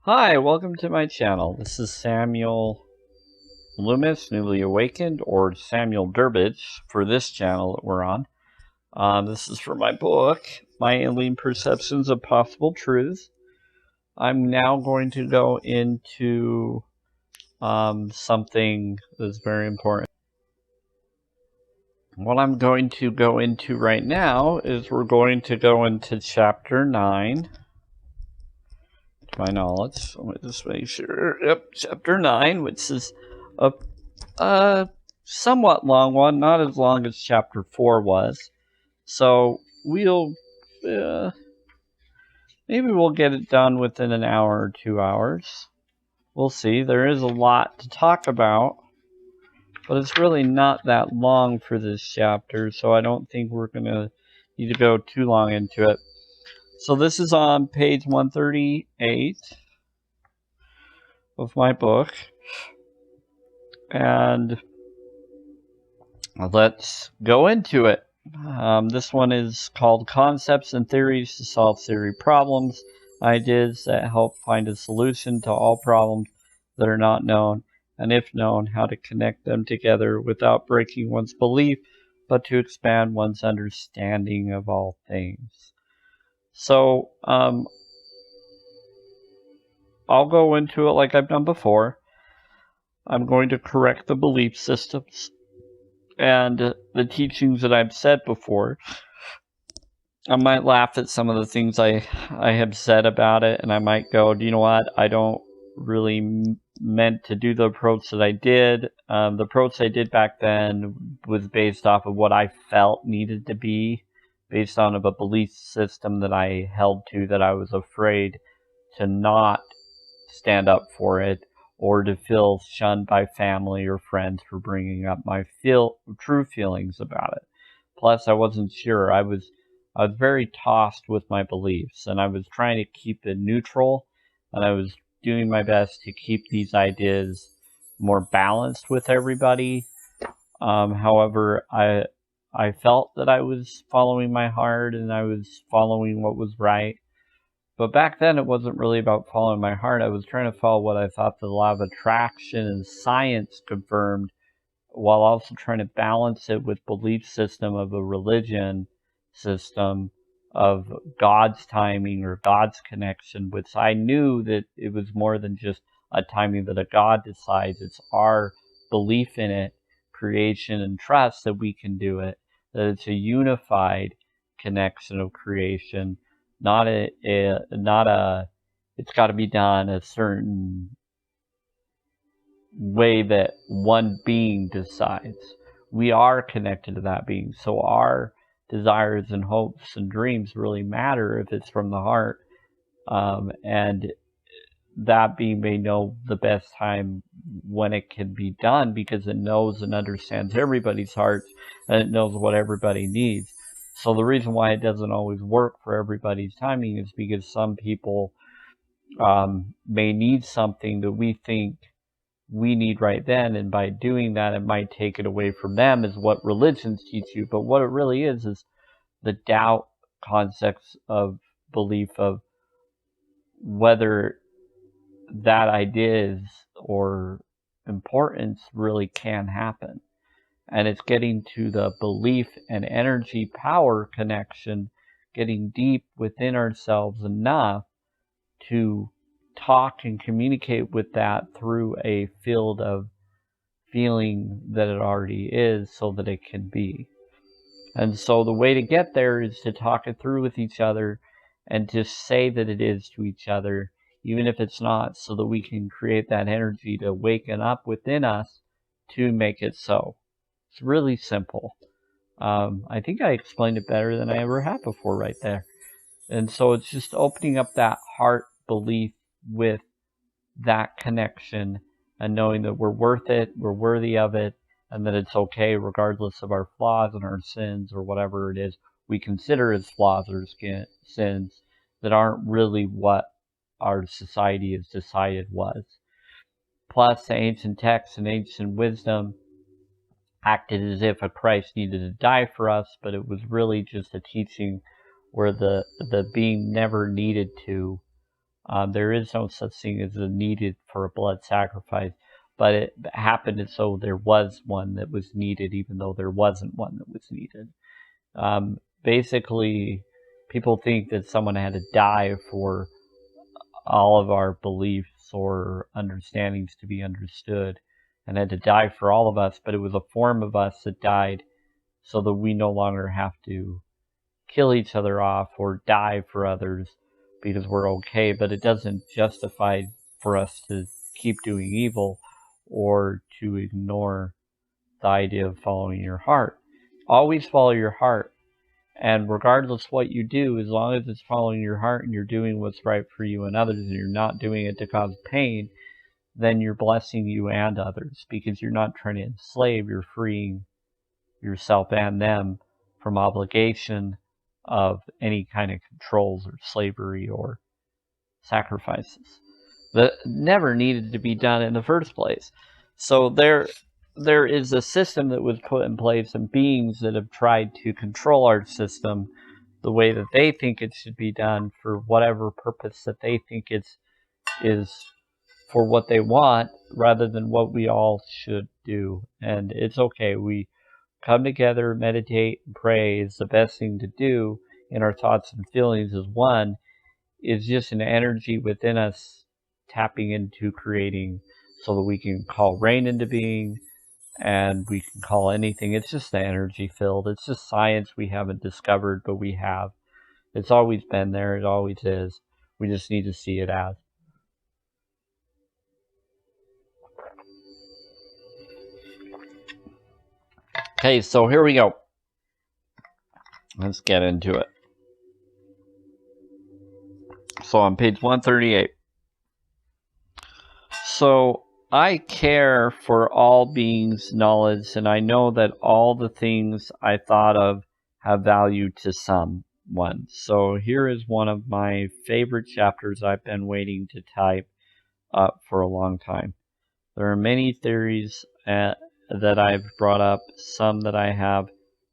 Hi, welcome to my channel. This is Samuel Loomis, newly awakened, or Samuel Durbridge for this channel that we're on. This is for my book, My Alien Perceptions of Possible Truths. I'm now going to go into something that's very important. What I'm going to go into right now is we're going to go into Chapter 9. To my knowledge, let me just make sure. Yep, Chapter 9, which is a somewhat long one, not as long as Chapter 4 was. So we'll maybe we'll get it done within an hour or 2 hours. We'll see. There is a lot to talk about, but it's really not that long for this chapter, so I don't think we're going to need to go too long into it. So this is on page 138 of my book, and let's go into it. This one is called Concepts and Theories to Solve Theory Problems, ideas that help find a solution to all problems that are not known, and if known, how to connect them together without breaking one's belief, but to expand one's understanding of all things. So, I'll go into it like I've done before. I'm going to correct the belief systems and the teachings that I've said before. I might laugh at some of the things I have said about it, and I might go, do you know what? I don't really meant to do the approach that I did. The approach I did back then was based off of what I felt needed to be, based on a belief system that I held to, that I was afraid to not stand up for it, or to feel shunned by family or friends for bringing up my true feelings about it. Plus, I wasn't sure. I was very tossed with my beliefs, and I was trying to keep it neutral, and I was doing my best to keep these ideas more balanced with everybody. However, I felt that I was following my heart and I was following what was right. But back then, it wasn't really about following my heart. I was trying to follow what I thought the law of attraction and science confirmed, while also trying to balance it with belief system of a religion system of God's timing or God's connection, which I knew that it was more than just a timing that a God decides. It's our belief in it, creation, and trust that we can do it, that it's a unified connection of creation, not it's got to be done a certain way that one being decides. We are connected to that being, so our desires and hopes and dreams really matter if it's from the heart, and that being may know the best time when it can be done, because it knows and understands everybody's hearts, and it knows what everybody needs. So the reason why it doesn't always work for everybody's timing is because some people may need something that we think we need right then, and by doing that, it might take it away from them, is what religions teach you. But what it really is the doubt concepts of belief of whether that idea is or importance really can happen. And it's getting to the belief and energy power connection, getting deep within ourselves enough to talk and communicate with that through a field of feeling that it already is, so that it can be. And so the way to get there is to talk it through with each other and to say that it is to each other, even if it's not, so that we can create that energy to waken up within us to make it so. It's really simple. I think I explained it better than I ever have before right there. And so it's just opening up that heart belief with that connection and knowing that we're worth it, we're worthy of it, and that it's okay regardless of our flaws and our sins or whatever it is we consider as flaws or sins that aren't really what our society has decided was. Plus, the ancient texts and ancient wisdom acted as if a Christ needed to die for us, but it was really just a teaching where the being never needed to There is no such thing as a needed for a blood sacrifice, but it happened as though there was one that was needed, even though there wasn't one that was needed. Basically, people think that someone had to die for all of our beliefs or understandings to be understood, and had to die for all of us, but it was a form of us that died so that we no longer have to kill each other off or die for others because we're okay, but it doesn't justify for us to keep doing evil or to ignore the idea of following your heart. Always follow your heart. And regardless what you do, as long as it's following your heart and you're doing what's right for you and others, and you're not doing it to cause pain, then you're blessing you and others because you're not trying to enslave, you're freeing yourself and them from obligation of any kind of controls or slavery or sacrifices that never needed to be done in the first place. So there is a system that was put in place and beings that have tried to control our system the way that they think it should be done for whatever purpose that they think is for what they want rather than what we all should do. And it's okay. We come together, meditate, and pray is the best thing to do in our thoughts and feelings as one is just an energy within us tapping into creating so that we can call rain into being and we can call anything. It's just the energy filled. It's just science we haven't discovered, but we have. It's always been there. It always is. We just need to see it as. Okay, so here we go. Let's get into it. So on page 138. So I care for all beings' knowledge, and I know that all the things I thought of have value to someone. So here is one of my favorite chapters I've been waiting to type up for a long time. There are many theories that I've brought up, some that I have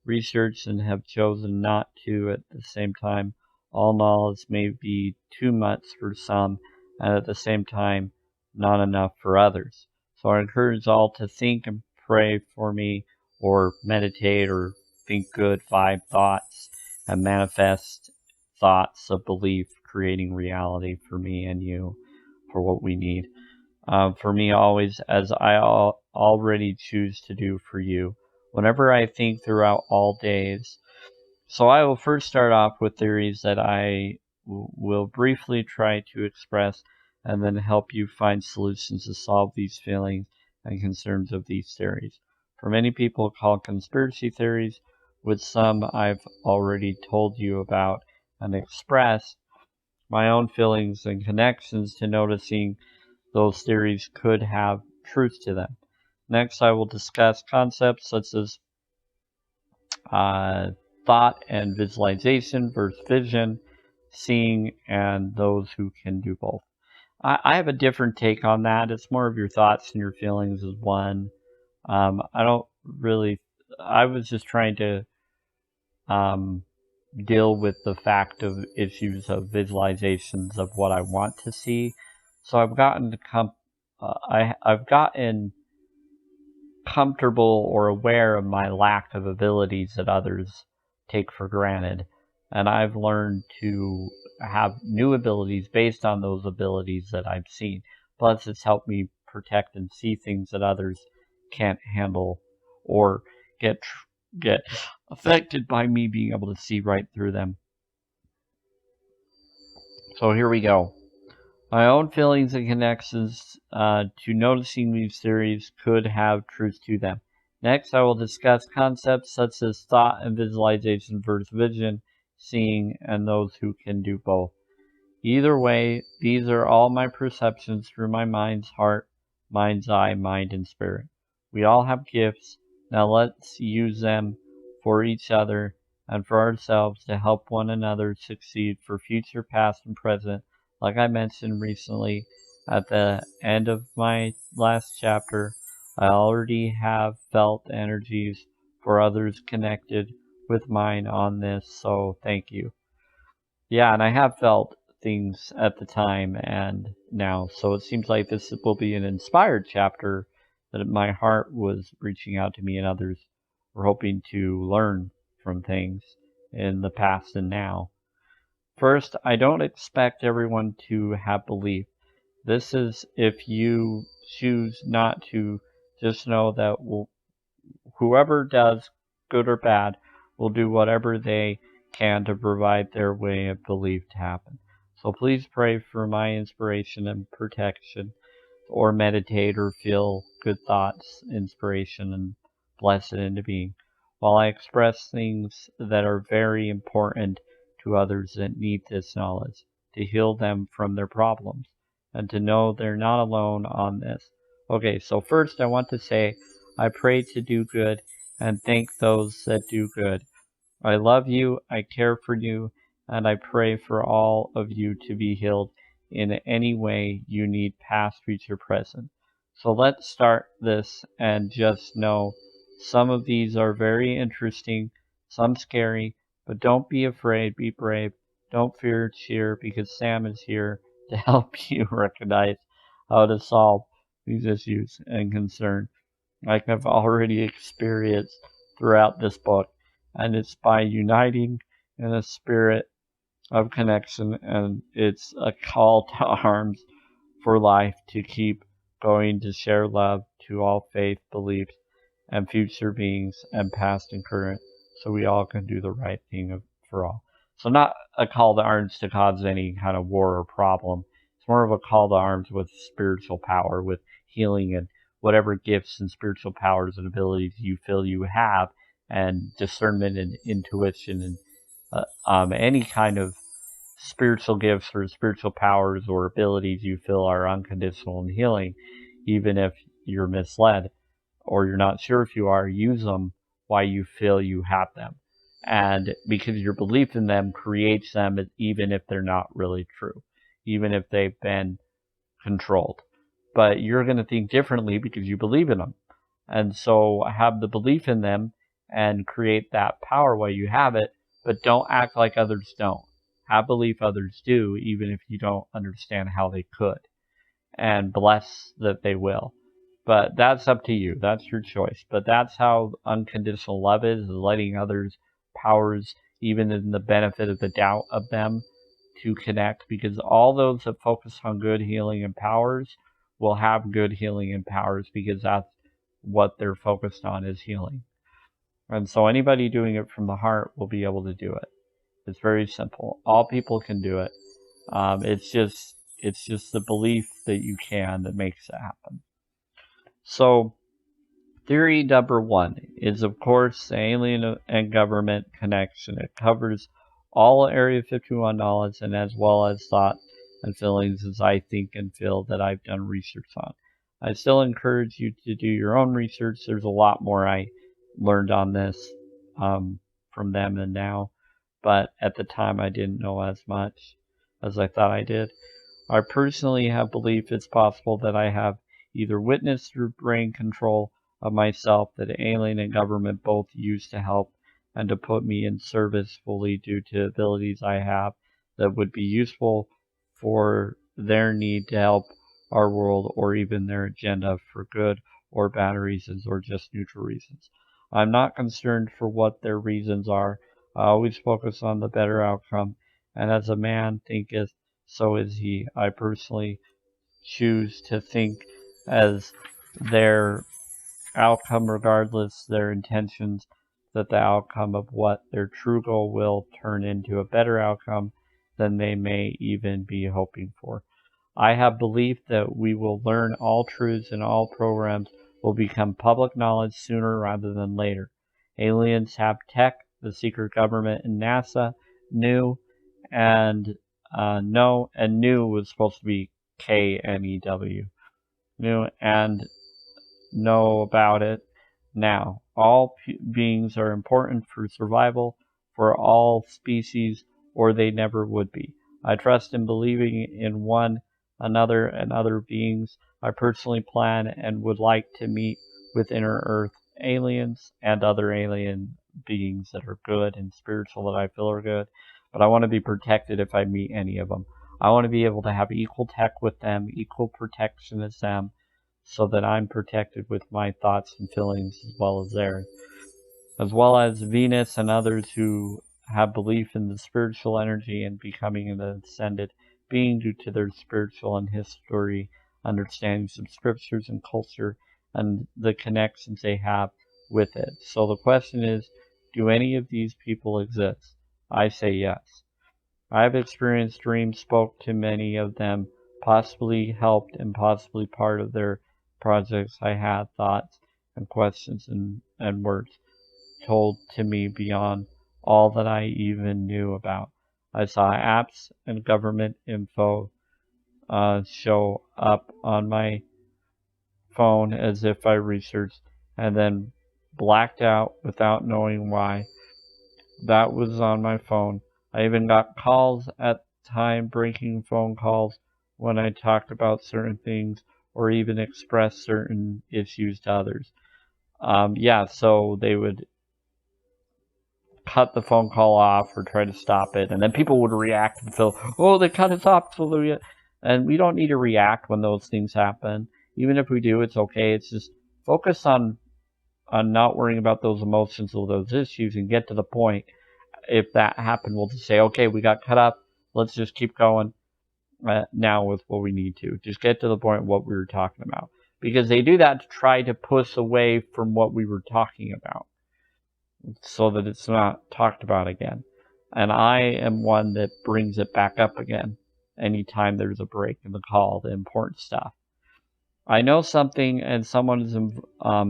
researched and have chosen not to at the same time. All knowledge may be too much for some, and at the same time, not enough for others. So I encourage all to think and pray for me, or meditate, or think good vibe thoughts, and manifest thoughts of belief, creating reality for me and you, for what we need. For me, always, as I already choose to do for you, whenever I think throughout all days. So I will first start off with theories that I will briefly try to express and then help you find solutions to solve these feelings and concerns of these theories. For many people called conspiracy theories, with some I've already told you about and expressed my own feelings and connections to noticing those theories could have truth to them. Next, I will discuss concepts such as thought and visualization versus vision, seeing, and those who can do both. I have a different take on that. It's more of your thoughts and your feelings as one. I don't really. I was just trying to deal with the fact of issues of visualizations of what I want to see. So I've gotten to I've gotten comfortable or aware of my lack of abilities that others take for granted. And I've learned to have new abilities based on those abilities that I've seen. Plus, it's helped me protect and see things that others can't handle or get affected by me being able to see right through them. So here we go. My own feelings and connections to noticing these theories could have truth to them. Next, I will discuss concepts such as thought and visualization versus vision, seeing, and those who can do both. Either way, these are all my perceptions through my mind's heart, mind's eye, mind, and spirit. We all have gifts. Now let's use them for each other and for ourselves to help one another succeed for future, past, and present. Like I mentioned recently at the end of my last chapter, I already have felt energies for others connected with mine on this, so thank you. Yeah, and I have felt things at the time and now. So it seems like this will be an inspired chapter that my heart was reaching out to me and others were hoping to learn from things in the past and now. First, I don't expect everyone to have belief. This is if you choose not to, just know that whoever does, good or bad, will do whatever they can to provide their way of belief to happen. So please pray for my inspiration and protection, or meditate or feel good thoughts, inspiration, and bless it into being, while I express things that are very important to others that need this knowledge, to heal them from their problems, and to know they're not alone on this. Okay, so first I want to say, I pray to do good and thank those that do good. I love you, I care for you, and I pray for all of you to be healed in any way you need, past, future, present. So let's start this and just know some of these are very interesting, some scary, but don't be afraid, be brave. Don't fear, cheer, because Sam is here to help you recognize how to solve these issues and concerns, like I've already experienced throughout this book. And it's by uniting in a spirit of connection, and it's a call to arms for life to keep going, to share love to all faith, beliefs, and future beings, and past and current, so we all can do the right thing for all. So not a call to arms to cause any kind of war or problem. It's more of a call to arms with spiritual power, with healing, and whatever gifts and spiritual powers and abilities you feel you have, and discernment and intuition, and any kind of spiritual gifts or spiritual powers or abilities you feel are unconditional in healing, even if you're misled or you're not sure if you are, use them while you feel you have them. And because your belief in them creates them, even if they're not really true, even if they've been controlled. But you're going to think differently because you believe in them. And so have the belief in them and create that power while you have it, but don't act like others don't. Have belief others do, even if you don't understand how they could, and bless that they will. But that's up to you. That's your choice. But that's how unconditional love is letting others' powers, even in the benefit of the doubt of them, to connect, because all those that focus on good healing and powers will have good healing and powers, because that's what they're focused on, is healing. And so anybody doing it from the heart will be able to do it. It's very simple. All people can do it. It's just the belief that you can that makes it happen. So theory number one is, of course, alien and government connection. It covers all Area 51 knowledge, and as well as thought and feelings as I think and feel that I've done research on. I still encourage you to do your own research. There's a lot more I learned on this from them and now, but at the time I didn't know as much as I thought I did. I personally have belief it's possible that I have either witnessed through brain control of myself that alien and government both use to help and to put me in service fully due to abilities I have that would be useful for their need to help our world, or even their agenda for good or bad reasons, or just neutral reasons. I'm not concerned for what their reasons are. I always focus on the better outcome, and as a man thinketh, so is he. I personally choose to think as their outcome, regardless their intentions, that the outcome of what their true goal will turn into a better outcome than they may even be hoping for. I have belief that we will learn all truths, and all programs will become public knowledge sooner rather than later. Aliens have tech, the secret government and NASA knew, and know, and knew was supposed to be KNEW. Knew and know about it now. All beings are important for survival for all species, or they never would be. I trust in believing in one another and other beings. I personally plan and would like to meet with inner Earth aliens and other alien beings that are good and spiritual that I feel are good, but I want to be protected if I meet any of them. I want to be able to have equal tech with them, equal protection as them, so that I'm protected with my thoughts and feelings as well as theirs. As well as Venus and others who have belief in the spiritual energy and becoming an ascended being due to their spiritual and history understandings of scriptures and culture and the connections they have with it. So the question is, do any of these people exist? I say yes. I've experienced dreams, spoke to many of them, possibly helped and possibly part of their projects. I had thoughts and questions and words told to me beyond all that I even knew about. I saw apps and government info show up on my phone as if I researched and then blacked out without knowing why. That was on my phone. I even got calls at time breaking phone calls when I talked about certain things or even expressed certain issues to others. So they would cut the phone call off or try to stop it, and then people would react and feel, oh, they cut us off, so and we don't need to react when those things happen. Even if we do, it's okay. It's just focus on not worrying about those emotions or those issues and get to the point. If that happened, we'll just say, okay, we got cut up. Let's just keep going now with what we need to. Just get to the point of what we were talking about. Because they do that to try to push away from what we were talking about so that it's not talked about again. And I am one that brings it back up again anytime there's a break in the call, the important stuff. I know something and someone is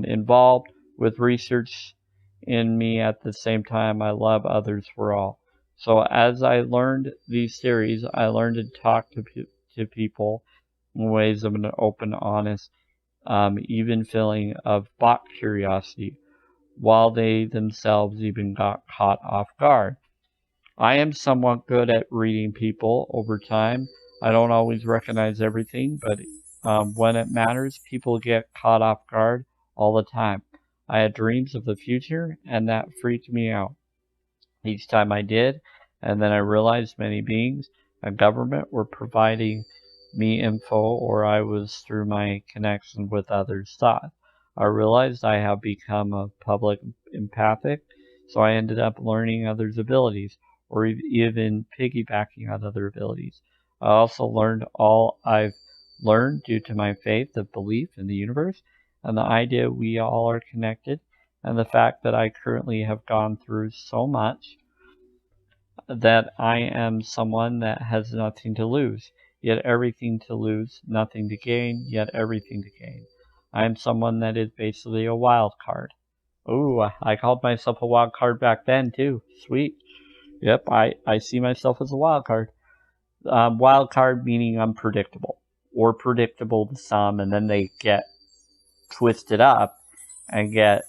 involved with research in me at the same time. I love others for all. So as I learned these theories, I learned to talk to people in ways of an open, honest, even feeling of bot curiosity, while they themselves even got caught off guard. I am somewhat good at reading people over time. I don't always recognize everything, but when it matters, people get caught off guard all the time. I had dreams of the future, and that freaked me out each time I did, and then I realized many beings and government were providing me info, or I was through my connection with others' thought. I realized I have become a public empathic, so I ended up learning others' abilities, or even piggybacking on other abilities. I also learned all I've learned due to my faith of belief in the universe and the idea we all are connected, and the fact that I currently have gone through so much that I am someone that has nothing to lose, yet everything to lose, nothing to gain, yet everything to gain. I am someone that is basically a wild card. Ooh, I called myself a wild card back then too. Sweet. Yep, I see myself as a wild card. Wild card meaning unpredictable, or predictable to some, and then they get twisted up and get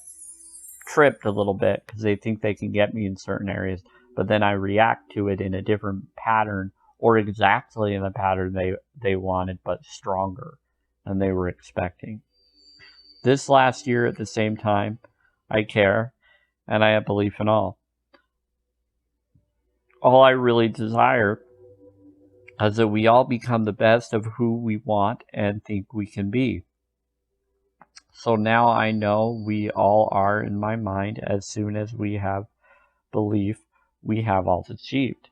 tripped a little bit because they think they can get me in certain areas, but then I react to it in a different pattern or exactly in the pattern they wanted, but stronger than they were expecting. This last year, at the same time, I care and I have belief in all. All I really desire is that we all become the best of who we want and think we can be. So now I know we all are in my mind. As soon as we have belief, we have all achieved.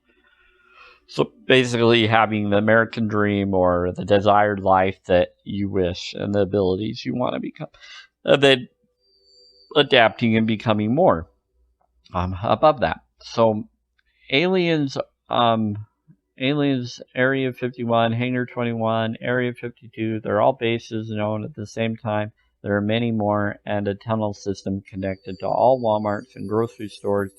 So basically having the American dream or the desired life that you wish and the abilities you want to become. Then adapting and becoming more above that. So aliens, aliens, Area 51, Hangar 21, Area 52, they're all bases known at the same time. There are many more, and a tunnel system connected to all Walmarts and grocery stores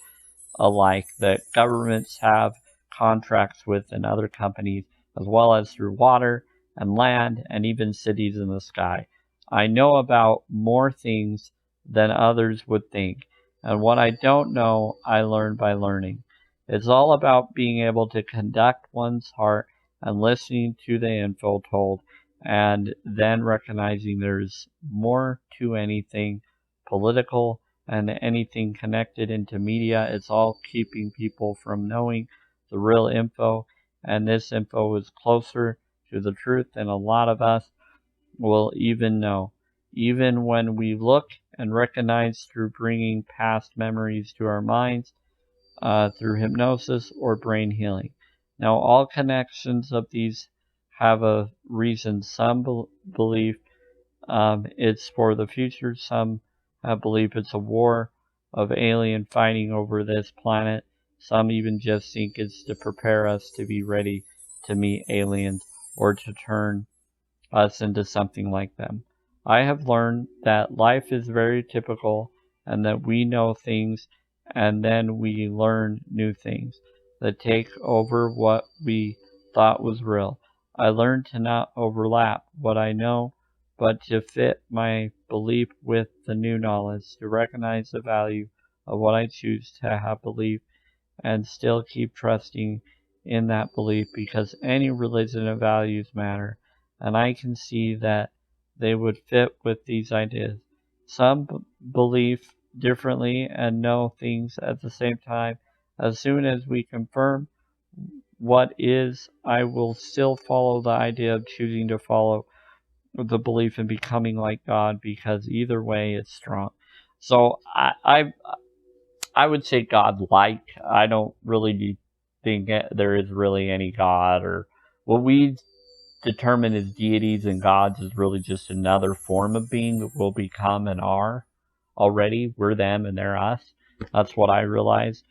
alike that governments have contracts with and other companies, as well as through water and land and even cities in the sky. I know about more things than others would think, and what I don't know, I learn by learning. It's all about being able to conduct one's heart and listening to the info told, and then recognizing there's more to anything political and anything connected into media. It's all keeping people from knowing the real info and this info is closer to the truth than a lot of us will even know, even when we look and recognize through bringing past memories to our minds, through hypnosis or brain healing. Now, all connections of these have a reason. Some believe it's for the future. Some believe it's a war of alien fighting over this planet. Some even just think it's to prepare us to be ready to meet aliens or to turn us into something like them. I have learned that life is very typical and that we know things and then we learn new things that take over what we thought was real. I learned to not overlap what I know, but to fit my belief with the new knowledge, to recognize the value of what I choose to have belief and still keep trusting in that belief because any religion and values matter, and I can see that they would fit with these ideas. Some believe differently and know things at the same time. As soon as we confirm what is, I will still follow the idea of choosing to follow the belief in becoming like God because either way it's strong. So I would say God-like. I don't really think there is really any God, or what we determine as deities and gods is really just another form of being that will become and are already. We're them and they're us. That's what I realize.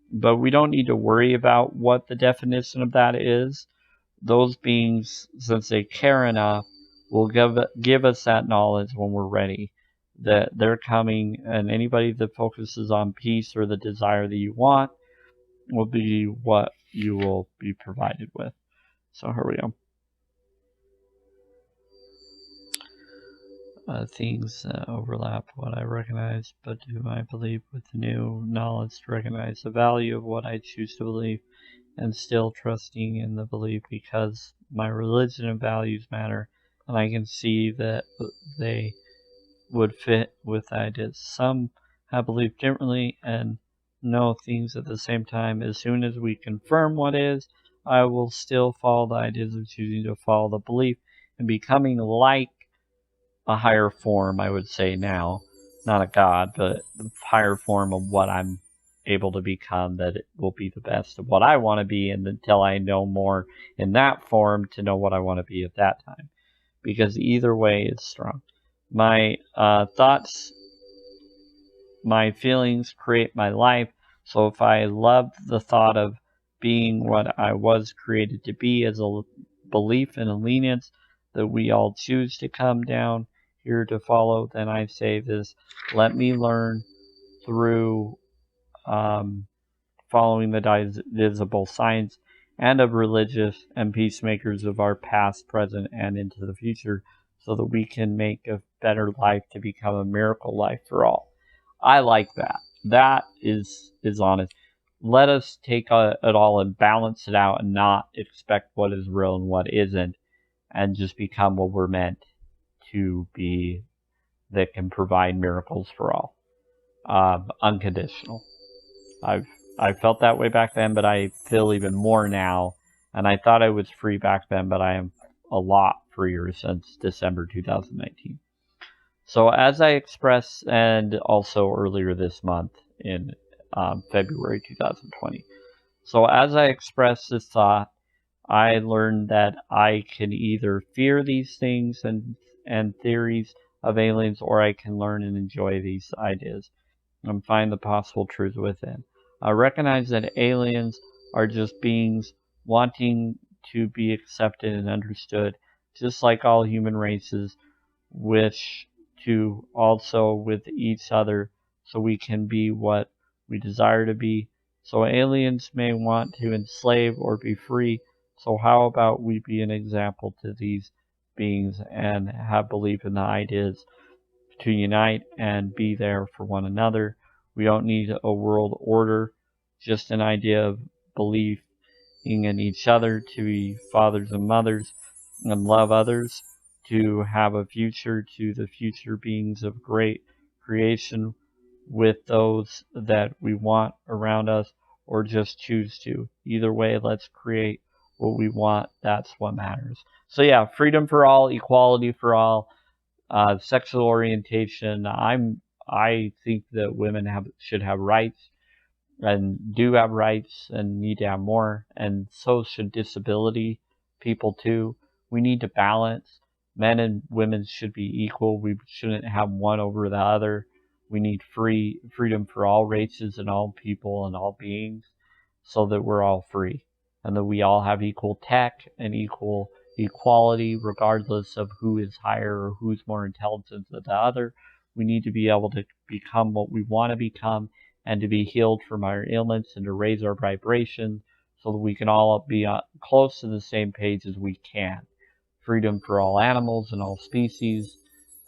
But we don't need to worry about what the definition of that is. Those beings, since they care enough, will give us that knowledge when we're ready. That they're coming, and anybody that focuses on peace or the desire that you want will be what you will be provided with. So here we go. Things overlap what I recognize, but do I believe with the new knowledge to recognize the value of what I choose to believe and still trusting in the belief because my religion and values matter, and I can see that they would fit with ideas. Some have believed differently and know things at the same time. As soon as we confirm what is, I will still follow the ideas of choosing to follow the belief and becoming like a higher form, I would say now. Not a god, but the higher form of what I'm able to become, that it will be the best of what I want to be, and until I know more in that form to know what I want to be at that time. Because either way is strong. My thoughts, my feelings create my life. So if I love the thought of being what I was created to be as a belief and a lenience that we all choose to come down here to follow, then I say this: let me learn through following the visible signs and of religious and peacemakers of our past, present, and into the future, so that we can make a better life to become a miracle life for all. I like that. That is honest. Let us take it all and balance it out and not expect what is real and what isn't, and just become what we're meant to be, that can provide miracles for all. Unconditional. I felt that way back then, but I feel even more now. And I thought I was free back then, but I am a lot freer since December 2019. So as I expressed, and also earlier this month in February 2020. So as I expressed this thought, I learned that I can either fear these things and theories of aliens, or I can learn and enjoy these ideas and find the possible truth within. I recognize that aliens are just beings wanting to be accepted and understood, just like all human races wish to also with each other, so we can be what we desire to be. So aliens may want to enslave or be free, so how about we be an example to these beings and have belief in the ideas to unite and be there for one another. We don't need a world order, just an idea of believing in each other to be fathers and mothers and love others, to have a future, to the future beings of great creation with those that we want around us, or just choose to. Either way, let's create what we want, that's what matters. So yeah, freedom for all, equality for all, sexual orientation. I think that women should have rights and do have rights and need to have more, and so should disability people too. We need to balance. Men and women should be equal. We shouldn't have one over the other. We need freedom for all races and all people and all beings so that we're all free and that we all have equal tech and equal equality regardless of who is higher or who's more intelligent than the other. We need to be able to become what we want to become and to be healed from our ailments and to raise our vibration so that we can all be close to the same page as we can. Freedom for all animals and all species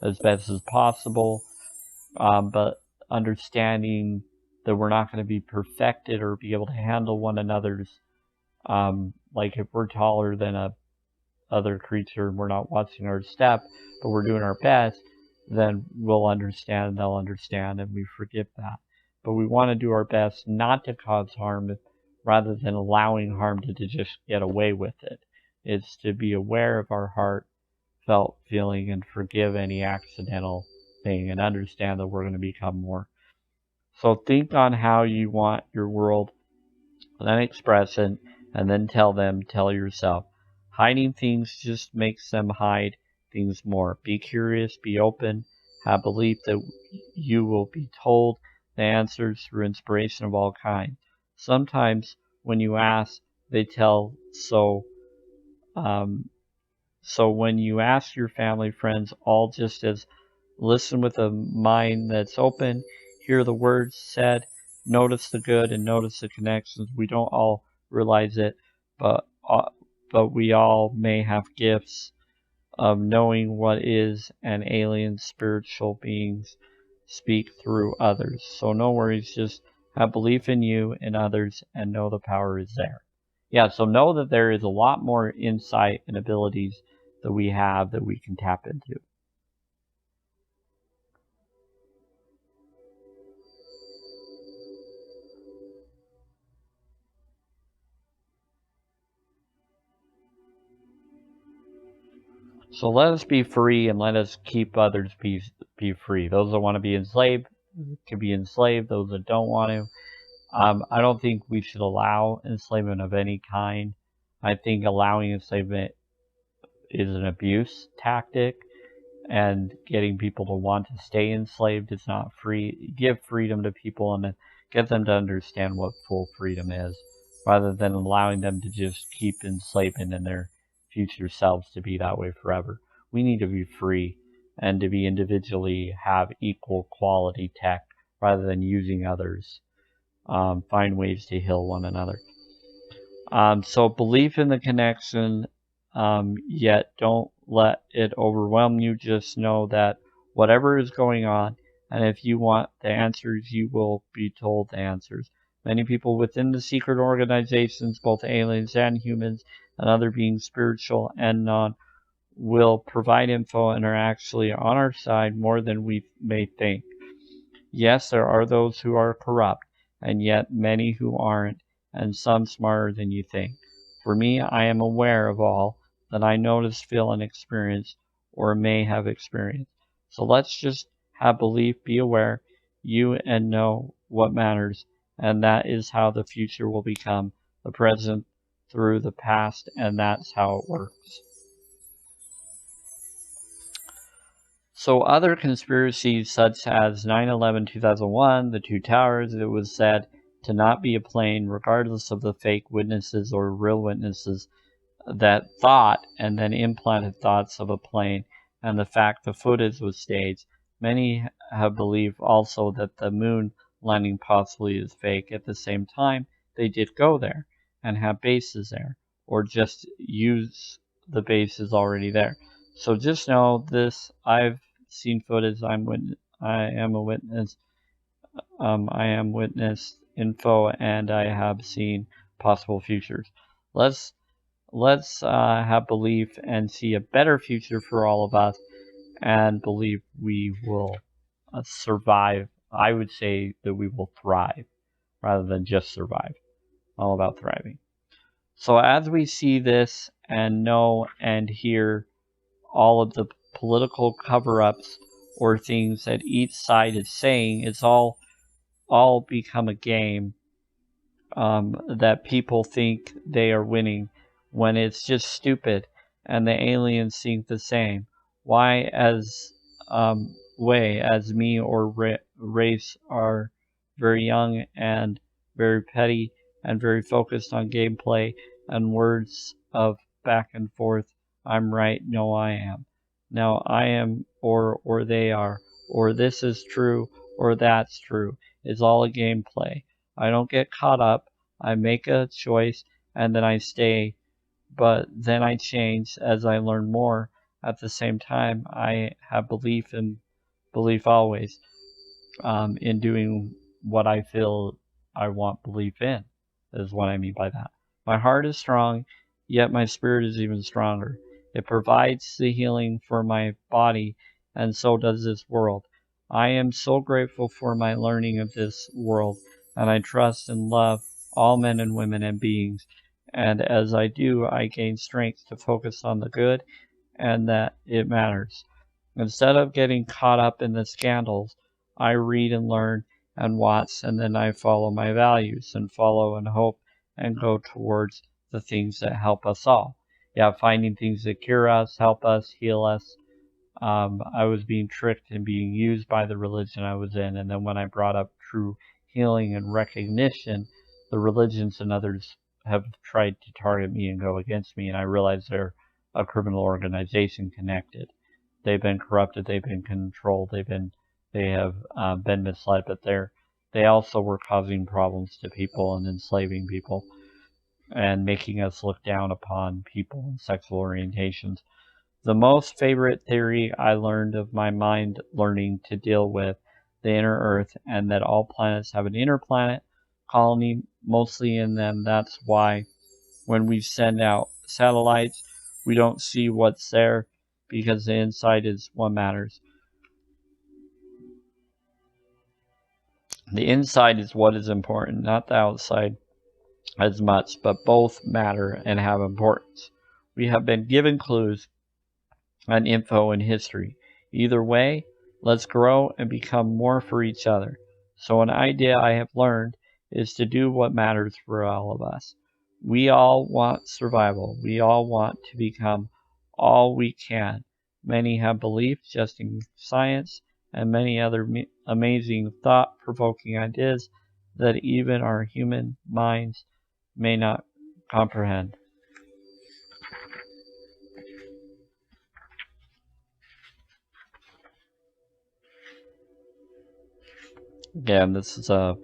as best as possible, but understanding that we're not going to be perfected or be able to handle one another's, like if we're taller than a other creature and we're not watching our step, but we're doing our best, then we'll understand, they'll understand, and we forgive that. But we want to do our best not to cause harm rather than allowing harm to just get away with it. It's to be aware of our heartfelt feeling and forgive any accidental thing and understand that we're going to become more. So think on how you want your world, then express it, and then tell yourself. Hiding things just makes them hide things more. Be curious, be open, have belief that you will be told the answers through inspiration of all kinds. Sometimes when you ask, they tell. So when you ask your family, friends, all just as listen with a mind that's open, hear the words said, notice the good and notice the connections. We don't all realize it, but we all may have gifts of knowing what is, and alien spiritual beings speak through others. So no worries, just have belief in you and others and know the power is there. Yeah, so know that there is a lot more insight and abilities that we have that we can tap into. So let us be free and let us keep others be free. Those that want to be enslaved can be enslaved. Those that don't want to. I don't think we should allow enslavement of any kind. I think allowing enslavement is an abuse tactic, and getting people to want to stay enslaved is not free. Give freedom to people and get them to understand what full freedom is, rather than allowing them to just keep enslavement in their future selves to be that way forever. We need to be free and to be individually have equal quality tech rather than using others. Find ways to heal one another. So belief in the connection, yet don't let it overwhelm you. Just know that whatever is going on, and if you want the answers, you will be told the answers. Many people within the secret organizations, both aliens and humans, and other beings, spiritual and non, will provide info and are actually on our side more than we may think. Yes, there are those who are corrupt, and yet many who aren't, and some smarter than you think. For me, I am aware of all that I notice, feel, and experience, or may have experienced. So let's just have belief, be aware, you and know what matters, and that is how the future will become the present through the past, and that's how it works. So other conspiracies such as 9/11 2001, the Two Towers, it was said to not be a plane regardless of the fake witnesses or real witnesses that thought and then implanted thoughts of a plane and the fact the footage was staged. Many have believed also that the moon landing possibly is fake. At the same time, they did go there and have bases there or just use the bases already there. So just know this, I've seen footage, I am a witness. I am witness info, and I have seen possible futures. Let's have belief and see a better future for all of us, and believe we will survive. I would say that we will thrive rather than just survive. All about thriving. So as we see this and know and hear all of the political cover-ups or things that each side is saying, it's all become a game that people think they are winning when it's just stupid, and the aliens think the same. Why, as me or race are very young and very petty and very focused on gameplay and words of back and forth. I'm right. No, I am. Now I am, or they are, or this is true, or that's true. It's all a gameplay. I don't get caught up. I make a choice and then I stay, but then I change as I learn more. At the same time, I have belief always in doing what I feel I want belief in, is what I mean by that. My heart is strong, yet my spirit is even stronger. It provides the healing for my body, and so does this world. I am so grateful for my learning of this world, and I trust and love all men and women and beings. And as I do, I gain strength to focus on the good and that it matters. Instead of getting caught up in the scandals, I read and learn and watch, and then I follow my values and follow and hope and go towards the things that help us all. Yeah, finding things that cure us, help us, heal us. I was being tricked and being used by the religion I was in, and then when I brought up true healing and recognition, the religions and others have tried to target me and go against me, and I realized they're a criminal organization connected. They've been corrupted, they've been controlled, they have been misled, but they also were causing problems to people and enslaving people and making us look down upon people and sexual orientations. The most favorite theory I learned of my mind learning to deal with the inner Earth and that all planets have an inner planet colony mostly in them. That's why when we send out satellites, we don't see what's there because the inside is what matters. The inside is what is important, not the outside as much, but both matter and have importance. We have been given clues and info in history. Either way, let's grow and become more for each other. So an idea I have learned is to do what matters for all of us. We all want survival. We all want to become all we can. Many have belief just in science and many other amazing thought-provoking ideas that even our human minds may not comprehend. Again, this is a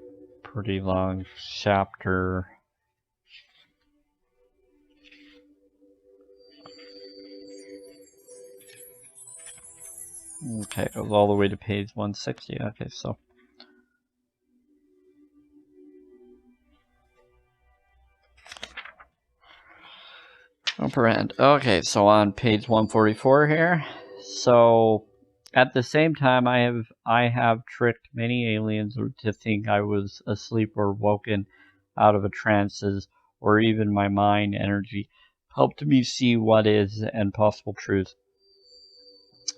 pretty long chapter. Okay, it goes all the way to page 160. Okay, so upper end. Okay, so on page 144 here. So at the same time, I have tricked many aliens to think I was asleep or woken out of a trances, or even my mind energy helped me see what is and possible truth.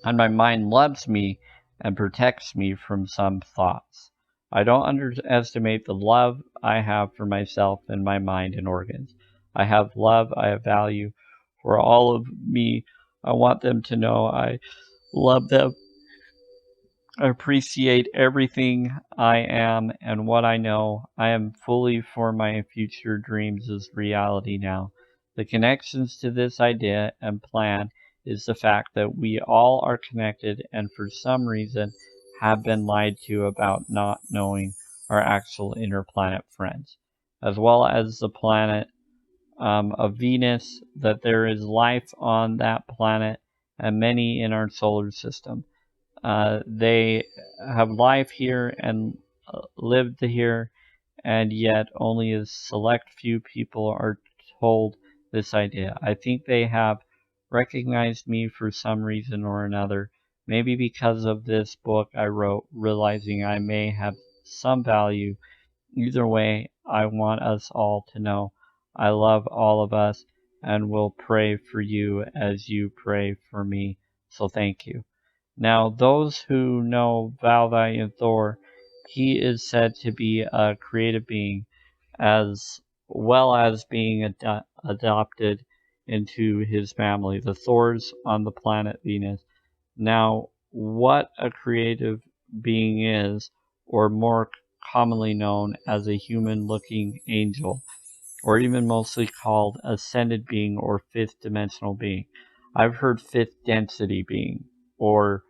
And my mind loves me and protects me from some thoughts. I don't underestimate the love I have for myself and my mind and organs. I have love, I have value for all of me. I want them to know I love them. I appreciate everything I am and what I know. I am fully for my future dreams as reality now. The connections to this idea and plan is the fact that we all are connected and for some reason have been lied to about not knowing our actual inner planet friends, as well as the planet of Venus, that there is life on that planet and many in our solar system. They have life here and lived here, and yet only a select few people are told this idea. I think they have recognized me for some reason or another, maybe because of this book I wrote, realizing I may have some value. Either way, I want us all to know I love all of us and will pray for you as you pray for me. So thank you. Now, those who know Val Valiant Thor, he is said to be a creative being as well as being adopted into his family, the Thors on the planet Venus. Now, what a creative being is, or more commonly known as a human looking angel, or even mostly called ascended being or fifth dimensional being. I've heard fifth density being, or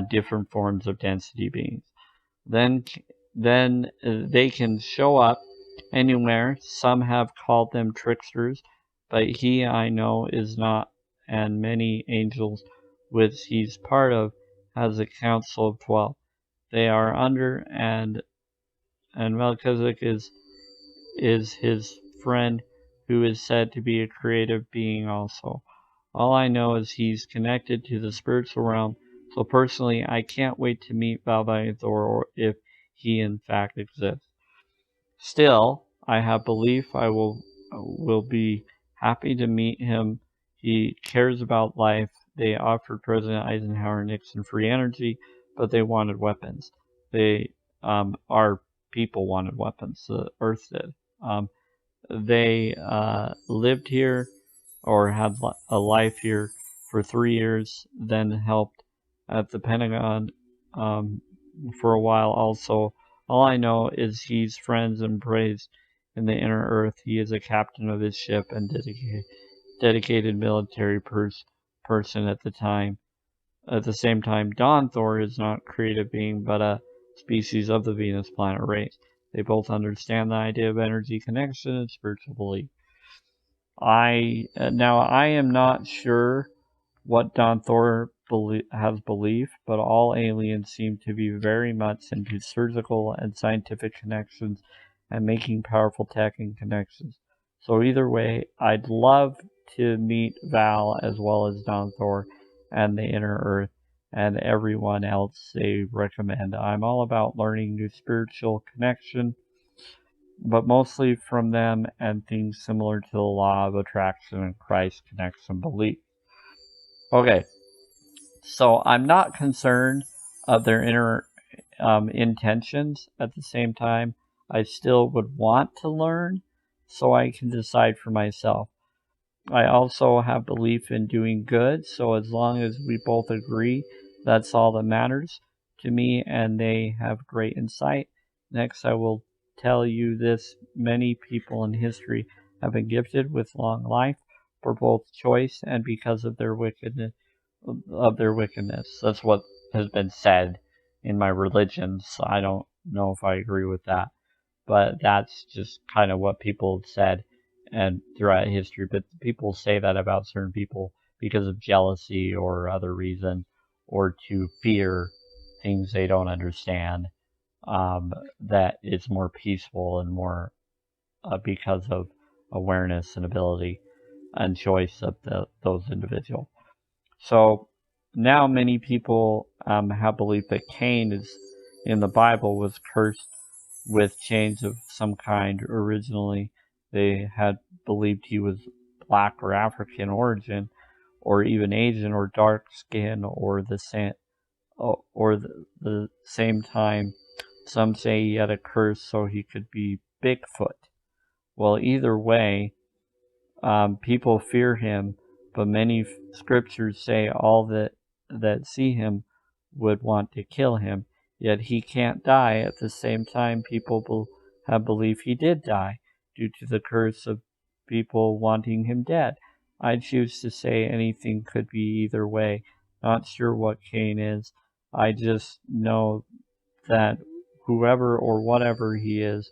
different forms of density beings. Then, then they can show up anywhere. Some have called them tricksters, but he I know is not, and many angels which he's part of has a council of 12. They are under, and Melchizedek is his friend, who is said to be a creative being also. All I know is he's connected to the spiritual realm, so personally I can't wait to meet Valvathor, or if he in fact exists. Still, I have belief I will be happy to meet him. He cares about life. They offered President Eisenhower and Nixon free energy, but they wanted weapons. Our people wanted weapons. The Earth did. They lived here or had a life here for 3 years, then helped at the Pentagon for a while also. All I know is he's friends and praised in the inner earth. He is a captain of his ship and dedicated military person at the time. At the same time, Dawn Thor is not a creative being, but a species of the Venus planet race. They both understand the idea of energy connection and spiritual belief. I am not sure what Don Thor has belief, but all aliens seem to be very much into surgical and scientific connections and making powerful tech and connections. So either way, I'd love to meet Val as well as Don Thor and the Inner Earth and everyone else they recommend. I'm all about learning new spiritual connection, but mostly from them and things similar to the law of attraction and Christ connection belief. Okay, so I'm not concerned of their inner intentions. At the same time, I still would want to learn so I can decide for myself. I also have belief in doing good, so as long as we both agree, that's all that matters to me, and they have great insight. Next, I will tell you this: many people in history have been gifted with long life for both choice and because of their wickedness. That's what has been said in my religion, so I don't know if I agree with that, but that's just kind of what people have said and throughout history. But people say that about certain people because of jealousy or other reason, or to fear things they don't understand. That it's more peaceful and more because of awareness and ability and choice of those individuals. So now many people have belief that Cain is in the Bible was cursed with chains of some kind originally. They had believed he was black or African origin, or even Asian or dark skin, or the same time. Some say he had a curse so he could be Bigfoot. Well, either way, people fear him, but many scriptures say all that see him would want to kill him. Yet he can't die. At the same time, people have belief he did die due to the curse of people wanting him dead. I choose to say anything could be either way. Not sure what Cain is. I just know that whoever or whatever he is,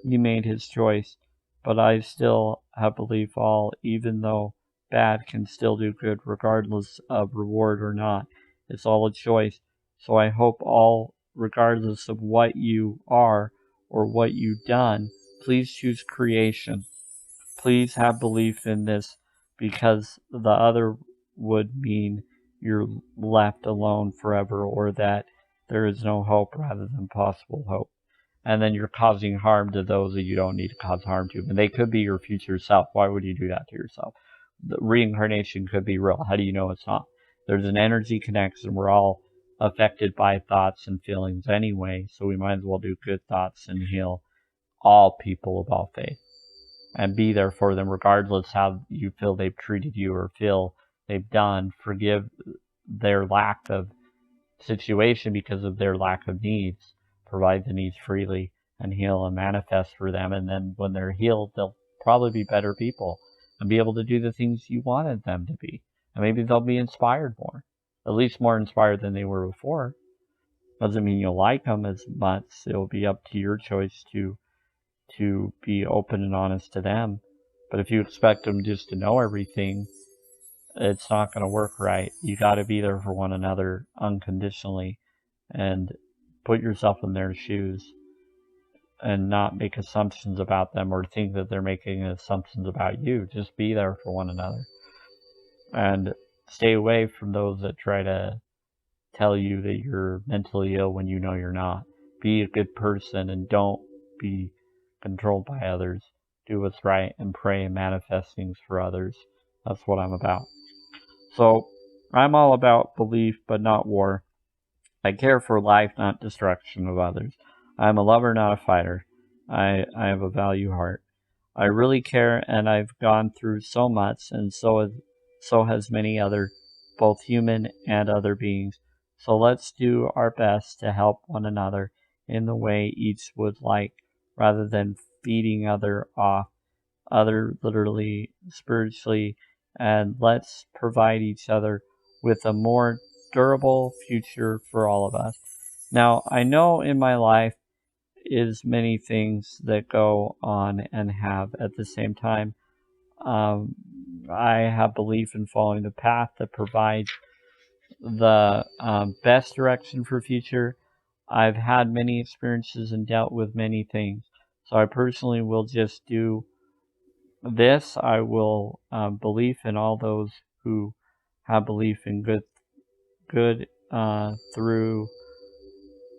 he made his choice. But I still have belief all, even though bad can still do good regardless of reward or not. It's all a choice. So I hope all, regardless of what you are or what you've done, please choose creation. Please have belief in this, because the other would mean you're left alone forever, or that there is no hope rather than possible hope. and then you're causing harm to those that you don't need to cause harm to. And they could be your future self. Why would you do that to yourself? The reincarnation could be real. How do you know it's not? There's an energy connection. We're all affected by thoughts and feelings anyway, so we might as well do good thoughts and heal all people of all faith and be there for them regardless how you feel they've treated you or feel they've done. Forgive their lack of situation because of their lack of needs. Provide the needs freely and heal and manifest for them. And then when they're healed, they'll probably be better people and be able to do the things you wanted them to be. And maybe they'll be inspired more, at least more inspired than they were before. Doesn't mean you'll like them as much. It'll be up to your choice to be open and honest to them. But if you expect them just to know everything, it's not going to work right. You got to be there for one another unconditionally and put yourself in their shoes and not make assumptions about them or think that they're making assumptions about you. Just be there for one another and stay away from those that try to tell you that you're mentally ill when you know you're not. Be a good person and don't be controlled by others. Do what's right and pray and manifest things for others. That's what I'm about. So I'm all about belief, but not war. I care for life, not destruction of others. I'm a lover, not a fighter. I have a value heart. I really care, and I've gone through so much, and so has many other, both human and other beings. So let's do our best to help one another in the way each would like, rather than feeding other literally, spiritually, and let's provide each other with a more durable future for all of us. Now, I know in my life is many things that go on and have at the same time. I have belief in following the path that provides the best direction for future. I've had many experiences and dealt with many things. So I personally will just do this. I will believe in all those who have belief in good through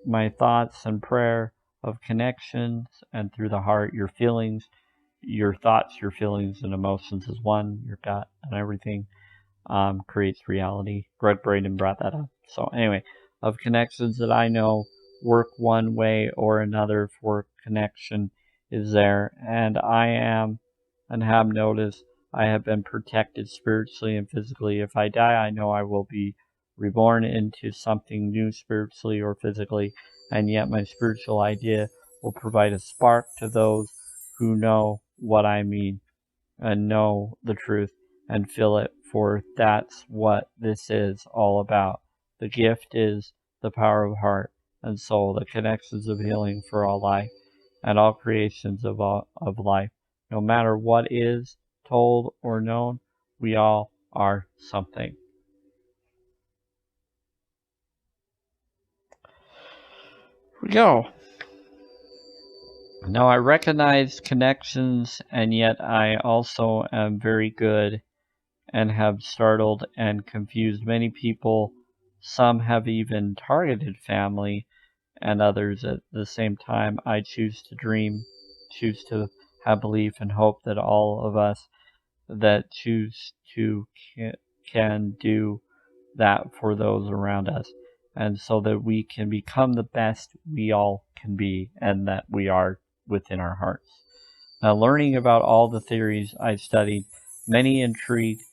my thoughts and prayer of connections and through the heart, your feelings, your thoughts, your feelings, and emotions is one, your gut, and everything creates reality. Greg Braden brought that up. So anyway, of connections that I know work one way or another for connection is there, and I am and have noticed I have been protected spiritually and physically. If I die, I know I will be reborn into something new spiritually or physically, and yet my spiritual idea will provide a spark to those who know what I mean and know the truth and feel it, for that's what this is all about. The gift is the power of heart and soul, the connections of healing for all life and all creations of life. No matter what is told or known, we all are something. Here we go. Now I recognize connections, and yet I also am very good and have startled and confused many people. Some have even targeted family and others at the same time. I choose to dream, choose to have belief and hope that all of us that choose to can do that for those around us, and so that we can become the best we all can be and that we are within our hearts. Now, learning about all the theories I studied, many intrigued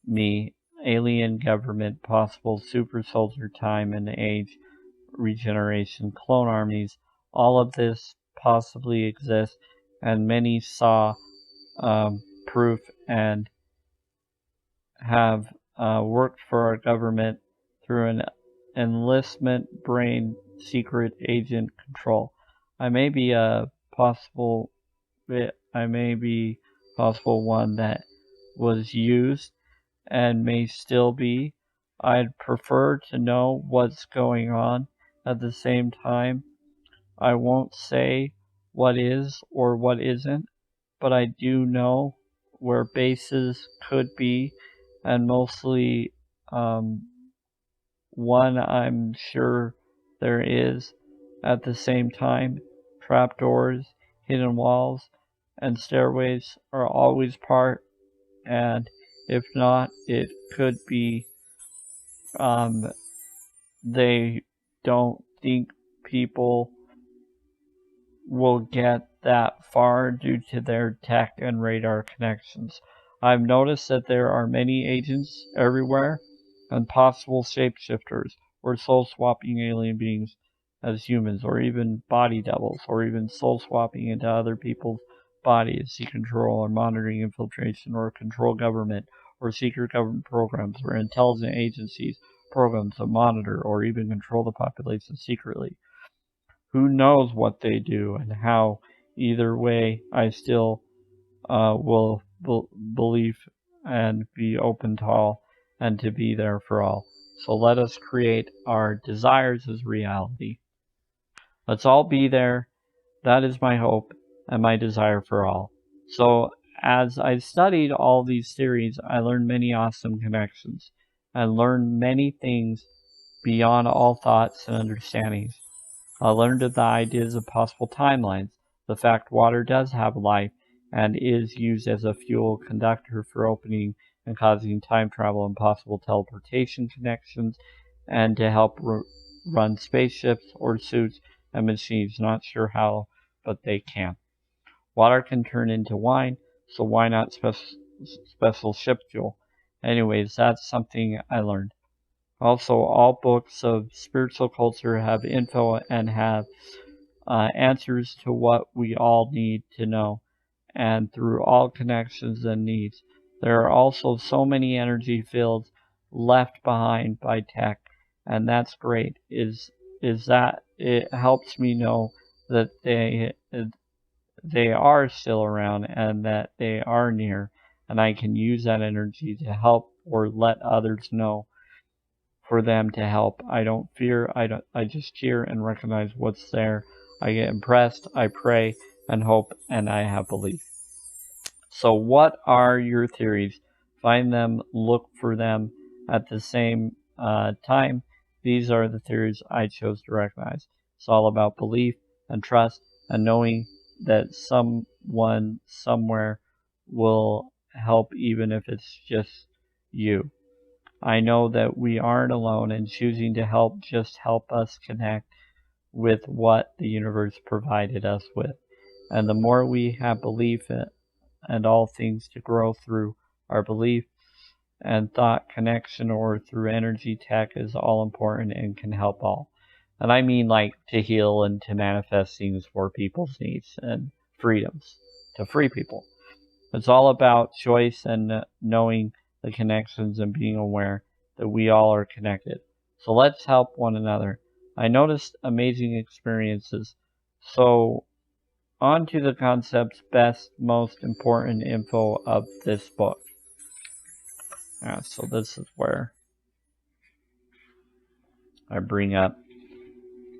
me: alien government, possible super soldier time and age, regeneration, clone armies. All of this possibly exists, and many saw proof and have worked for our government through an enlistment brain secret agent control. I may be a possible one that was used and may still be. I'd prefer to know what's going on. At the same time, I won't say what is or what isn't, but I do know where bases could be, and mostly one I'm sure there is. At the same time, trapdoors, hidden walls, and stairways are always part, and if not, it could be they don't think people will get that far due to their tech and radar connections. I've noticed that there are many agents everywhere and possible shapeshifters or soul swapping alien beings as humans, or even body doubles, or even soul swapping into other people's bodies to control or monitoring infiltration or control government or secret government programs or intelligent agencies programs to monitor or even control the population secretly. Who knows what they do and how? Either way, I still will believe and be open to all and to be there for all. So let us create our desires as reality. Let's all be there. That is my hope and my desire for all. So as I studied all these theories, I learned many awesome connections and learned many things beyond all thoughts and understandings. I learned of the ideas of possible timelines, the fact water does have life and is used as a fuel conductor for opening and causing time travel and possible teleportation connections, and to help run spaceships or suits and machines. Not sure how, but they can. Water can turn into wine, so why not special ship fuel? Anyways, that's something I learned. Also, all books of spiritual culture have info and have answers to what we all need to know, and through all connections and needs. There are also so many energy fields left behind by tech, and that's great. Is that it helps me know that they are still around and that they are near, and I can use that energy to help or let others know for them to help. I don't fear, I just cheer and recognize what's there. I get impressed, I pray and hope, and I have belief. So what are your theories? Find them, look for them at the same time. These are the theories I chose to recognize. It's all about belief and trust and knowing that someone somewhere will help, even if it's just you. I know that we aren't alone, and choosing to help just help us connect with what the universe provided us with. And the more we have belief in, and all things to grow through our belief and thought connection or through energy tech is all important and can help all. And I mean like to heal and to manifest things for people's needs and freedoms to free people. It's all about choice and knowing the connections and being aware that we all are connected. So let's help one another. I noticed amazing experiences. So on to the concepts, best, most important info of this book. So this is where I bring up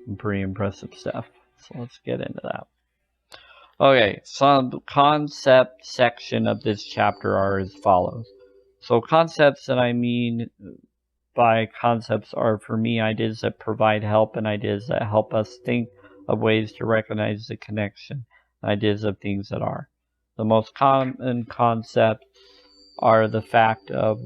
some pretty impressive stuff. So let's get into that. Okay, so the concept section of this chapter are as follows. So concepts that I mean by concepts are, for me, ideas that provide help and ideas that help us think of ways to recognize the connection, ideas of things that are. The most common concepts are the fact of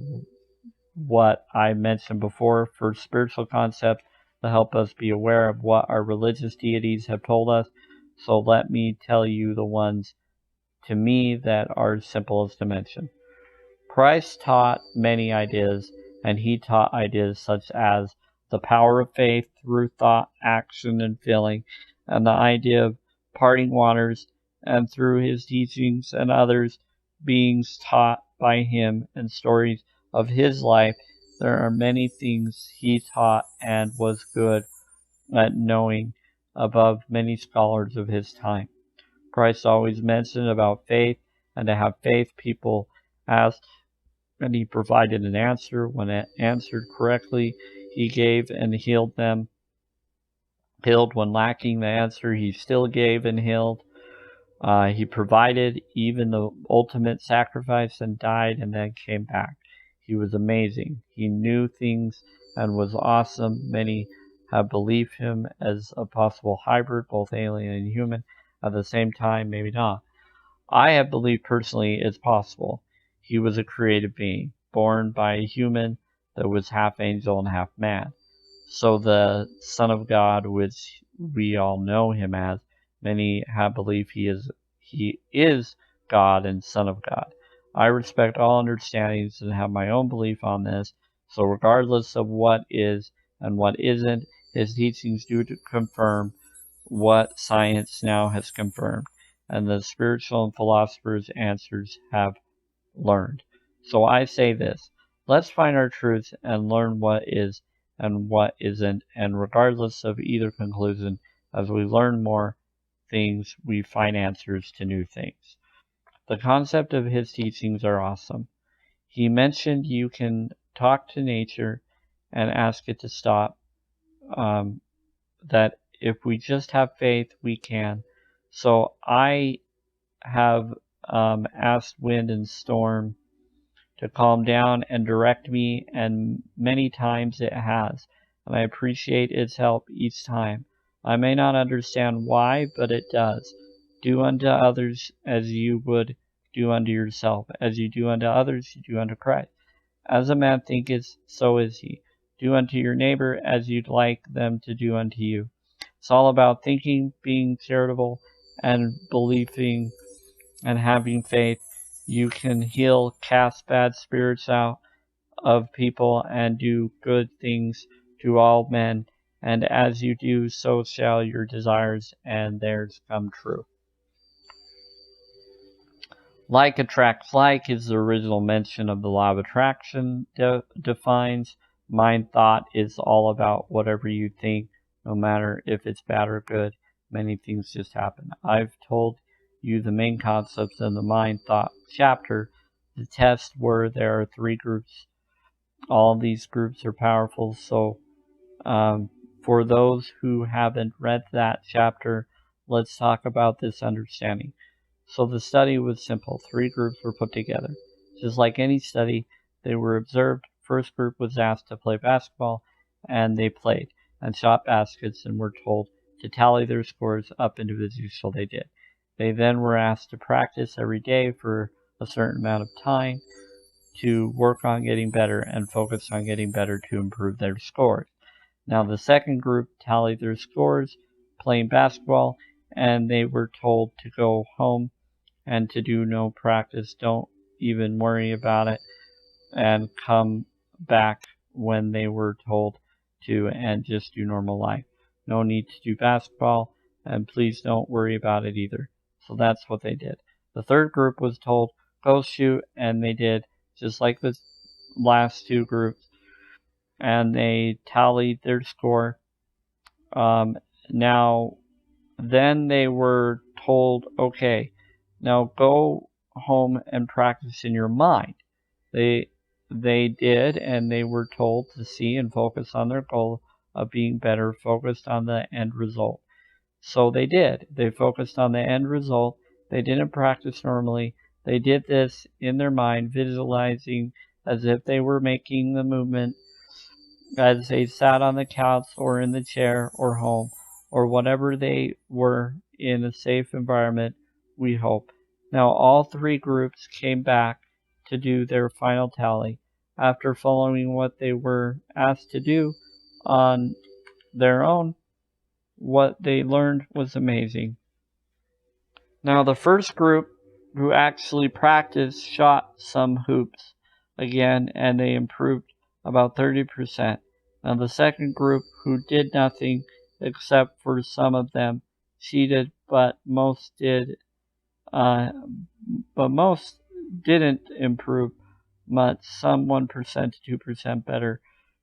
what I mentioned before for spiritual concepts to help us be aware of what our religious deities have told us. So let me tell you the ones to me that are simplest to mention. Christ taught many ideas, and he taught ideas such as the power of faith through thought, action, and feeling, and the idea of parting waters, and through his teachings and others beings taught by him and stories of his life, there are many things he taught and was good at knowing above many scholars of his time. Christ always mentioned about faith, and to have faith, people asked, and he provided an answer. When it answered correctly, he gave and healed them. Healed when lacking the answer, he still gave and healed. He provided even the ultimate sacrifice and died and then came back. He was amazing. He knew things and was awesome. Many have believed him as a possible hybrid, both alien and human, at the same time, maybe not. I have believed personally it's possible. He was a creative being, born by a human that was half angel and half man. So the Son of God, which we all know him as, many have believed he is God and Son of God. I respect all understandings and have my own belief on this, so regardless of what is and what isn't, his teachings do to confirm what science now has confirmed, and the spiritual and philosophers' answers have learned. So I say this, let's find our truth and learn what is and what isn't, and regardless of either conclusion, as we learn more things, we find answers to new things. The concept of his teachings are awesome. He mentioned you can talk to nature and ask it to stop, that if we just have faith, we can. So I have asked wind and storm to calm down and direct me, and many times it has, and I appreciate its help each time. I may not understand why, but it does. Do unto others as you would do unto yourself. As you do unto others, you do unto Christ. As a man thinketh, so is he. Do unto your neighbor as you'd like them to do unto you. It's all about thinking, being charitable, and believing and having faith. You can heal, cast bad spirits out of people, and do good things to all men. And as you do, so shall your desires and theirs come true. Like attracts like is the original mention of the law of attraction defines. Mind thought is all about whatever you think, no matter if it's bad or good. Many things just happen. I've told you the main concepts in the mind thought chapter. The test where there are 3 groups. All of these groups are powerful, so for those who haven't read that chapter, let's talk about this understanding. So the study was simple. 3 groups were put together. Just like any study, they were observed. First group was asked to play basketball, and they played and shot baskets and were told to tally their scores up individually, so they did. They then were asked to practice every day for a certain amount of time to work on getting better and focus on getting better to improve their scores. Now the second group tallied their scores playing basketball, and they were told to go home and to do no practice. Don't even worry about it, and come back when they were told to, and just do normal life. No need to do basketball, and please don't worry about it either. So that's what they did. The third group was told, go shoot, and they did, just like the last 2 groups, and they tallied their score. Now, then they were told, okay, now go home and practice in your mind. They did, and they were told to see and focus on their goal of being better, focused on the end result. So they did. They focused on the end result. They didn't practice normally. They did this in their mind, visualizing as if they were making the movement as they sat on the couch or in the chair or home or whatever they were, in a safe environment, we hope. Now all 3 groups came back to do their final tally. After following what they were asked to do on their own, what they learned was amazing. Now the first group who actually practiced shot some hoops again, and they improved about 30%. Now the second group who did nothing, except for some of them cheated, but most did, but most didn't improve much. Some 1% to 2% better,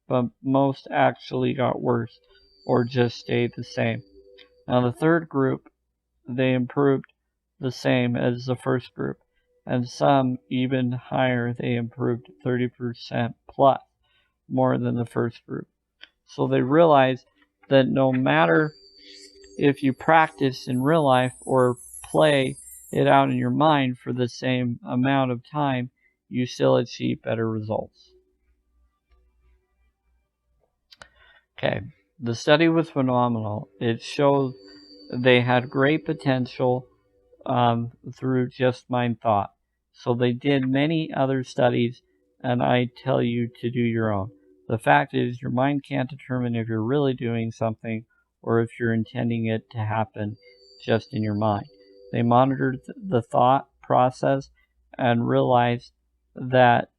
but most actually got worse or just stayed the same. Now the third group, they improved the same as the first group, and some even higher. They improved 30% plus, more than the first group. So they realized that no matter if you practice in real life or play it out in your mind for the same amount of time, you still achieve better results. Okay, The study was phenomenal. It showed they had great potential through just mind thought. So they did many other studies, and I tell you to do your own. The fact is, your mind can't determine if you're really doing something or if you're intending it to happen just in your mind. They monitored the thought process and realized that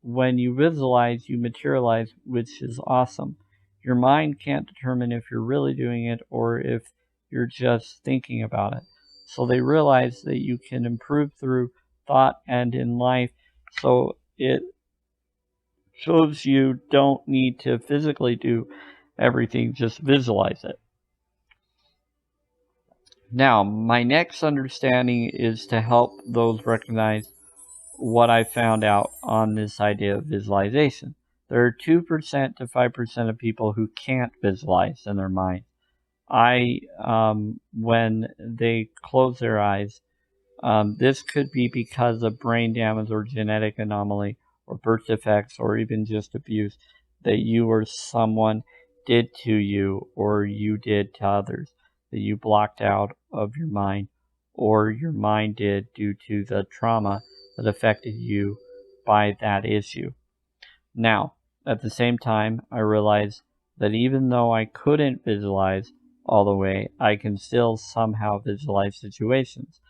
when you visualize, you materialize, which is awesome. Your mind can't determine if you're really doing it or if you're just thinking about it. So they realize that you can improve through thought and in life. So it shows you don't need to physically do everything, just visualize it. Now, my next understanding is to help those recognize what I found out on this idea of visualization. There are 2% to 5% of people who can't visualize in their mind. When they close their eyes, this could be because of brain damage or genetic anomaly or birth defects or even just abuse that you or someone did to you or you did to others that you blocked out of your mind or your mind did due to the trauma that affected you by that issue. Now, at the same time, I realized that even though I couldn't visualize all the way, I can still somehow visualize situations.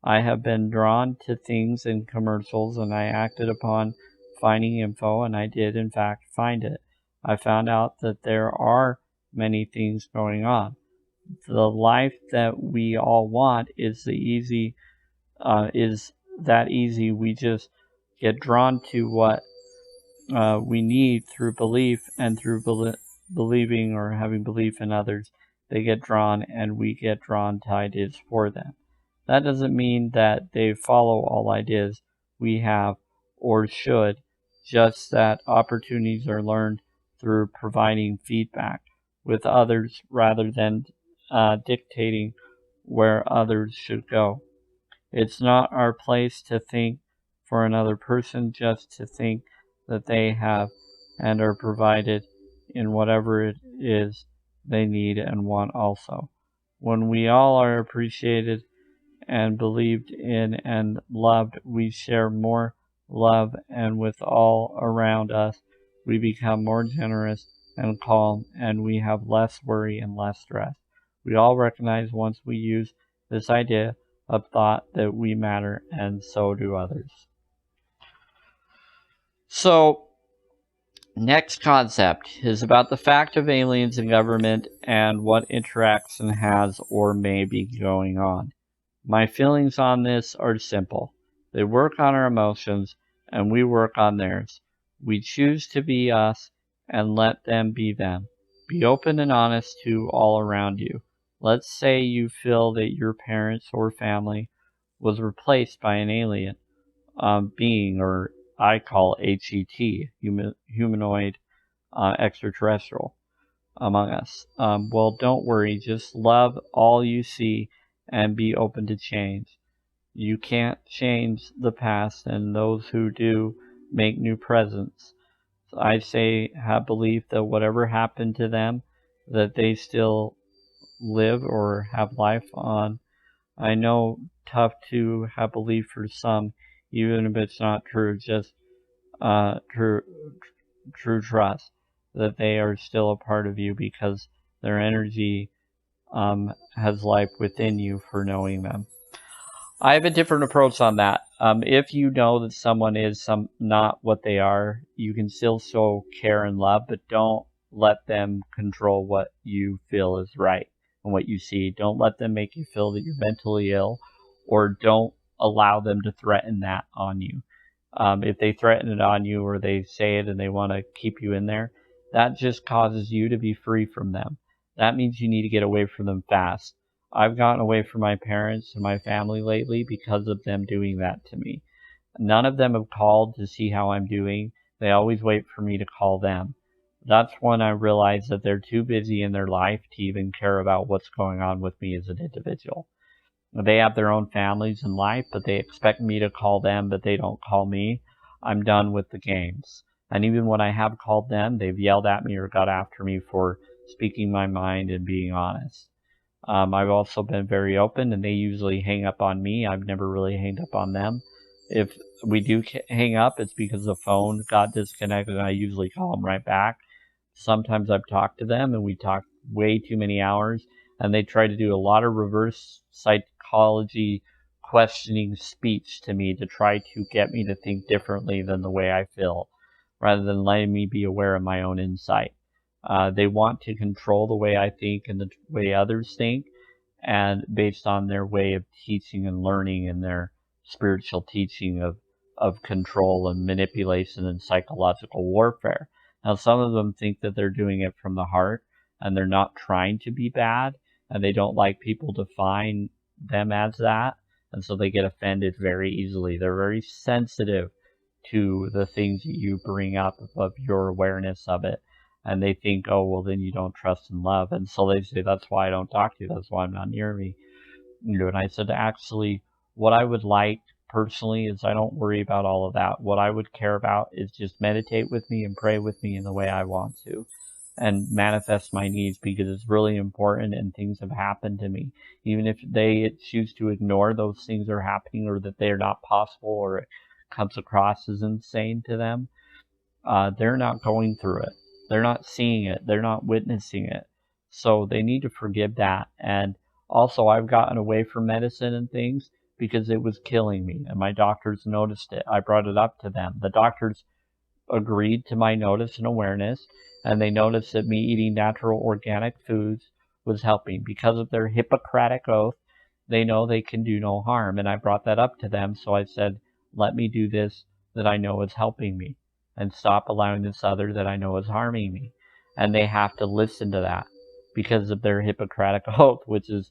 I have been drawn to things in commercials and I acted upon finding info and I did in fact find it. I found out that there are many things going on. The life that we all want is that easy. We just get drawn to what we need through belief and through believing or having belief in others. They get drawn and we get drawn to ideas for them. That doesn't mean that they follow all ideas we have or should, just that opportunities are learned through providing feedback with others rather than dictating where others should go. It's not our place to think for another person, just to think that they have and are provided in whatever it is they need and want also. When we all are appreciated and believed in and loved, we share more love, and with all around us, we become more generous and calm, and we have less worry and less stress. We all recognize once we use this idea of thought that we matter, and so do others. So, next concept is about the fact of aliens in government and what interaction has or may be going on. My feelings on this are simple. They work on our emotions, and we work on theirs. We choose to be us and let them be them. Be open and honest to all around you. Let's say you feel that your parents or family was replaced by an alien being, or I call HET, humanoid extraterrestrial, among us. Well, don't worry. Just love all you see and be open to change. You can't change the past, and those who do make new presents. I say have belief that whatever happened to them, that they still live or have life on. I know tough to have belief for some, even if it's not true. Just true trust that they are still a part of you because their energy has life within you for knowing them. I have a different approach on that. If you know that someone is not what they are, you can still show care and love, but don't let them control what you feel is right and what you see. Don't let them make you feel that you're mentally ill, or don't allow them to threaten that on you. If they threaten it on you or they say it and they want to keep you in there, that just causes you to be free from them. That means you need to get away from them fast. I've gotten away from my parents and my family lately because of them doing that to me. None of them have called to see how I'm doing. They always wait for me to call them. That's when I realize that they're too busy in their life to even care about what's going on with me as an individual. They have their own families and life, but they expect me to call them, but they don't call me. I'm done with the games. And even when I have called them, they've yelled at me or got after me for speaking my mind and being honest. I've also been very open, and they usually hang up on me. I've never really hanged up on them. If we do hang up, it's because the phone got disconnected, and I usually call them right back. Sometimes I've talked to them, and we talk way too many hours, and they try to do a lot of reverse psychology questioning speech to me to try to get me to think differently than the way I feel, rather than letting me be aware of my own insight. They want to control the way I think and the way others think, and based on their way of teaching and learning and their spiritual teaching of control and manipulation and psychological warfare. Now, some of them think that they're doing it from the heart and they're not trying to be bad, and they don't like people to define them as that, and so they get offended very easily. They're very sensitive to the things that you bring up of your awareness of it. And they think, oh, well, then you don't trust and love. And so they say, that's why I don't talk to you. That's why I'm not near me. And I said, actually, what I would like personally is I don't worry about all of that. What I would care about is just meditate with me and pray with me in the way I want to, and manifest my needs, because it's really important, and things have happened to me. Even if they choose to ignore those things are happening, or that they're not possible, or it comes across as insane to them, they're not going through it. They're not seeing it. They're not witnessing it. So they need to forgive that. And also, I've gotten away from medicine and things because it was killing me, and my doctors noticed it. I brought it up to them. The doctors agreed to my notice and awareness, and they noticed that me eating natural organic foods was helping. Because of their Hippocratic oath, they know they can do no harm, and I brought that up to them. So I said, let me do this that I know is helping me, and stop allowing this other that I know is harming me. And they have to listen to that because of their Hippocratic oath, which is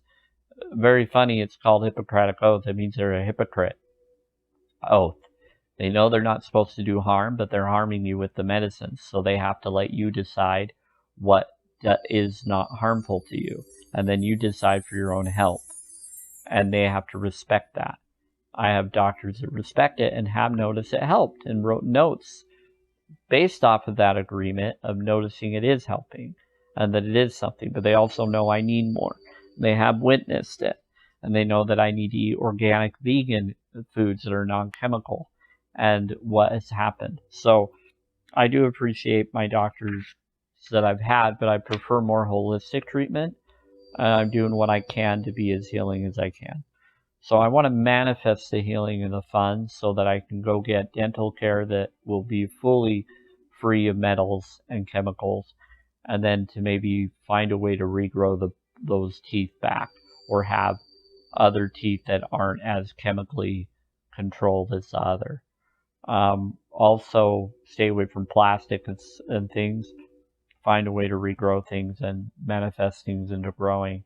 very funny. It's called Hippocratic oath. It means they're a hypocrite oath. They know they're not supposed to do harm, but they're harming you with the medicines. So they have to let you decide what is not harmful to you. And then you decide for your own health. And they have to respect that. I have doctors that respect it and have noticed it helped, and wrote notes based off of that agreement of noticing it is helping and that it is something. But they also know I need more. They have witnessed it, and they know that I need to eat organic vegan foods that are non-chemical, and what has happened. So I do appreciate my doctors that I've had, but I prefer more holistic treatment, and I'm doing what I can to be as healing as I can. So I want to manifest the healing and the funds so that I can go get dental care that will be fully free of metals and chemicals, and then to maybe find a way to regrow those teeth back, or have other teeth that aren't as chemically controlled as the other. Also, stay away from plastic and things. Find a way to regrow things and manifest things into growing.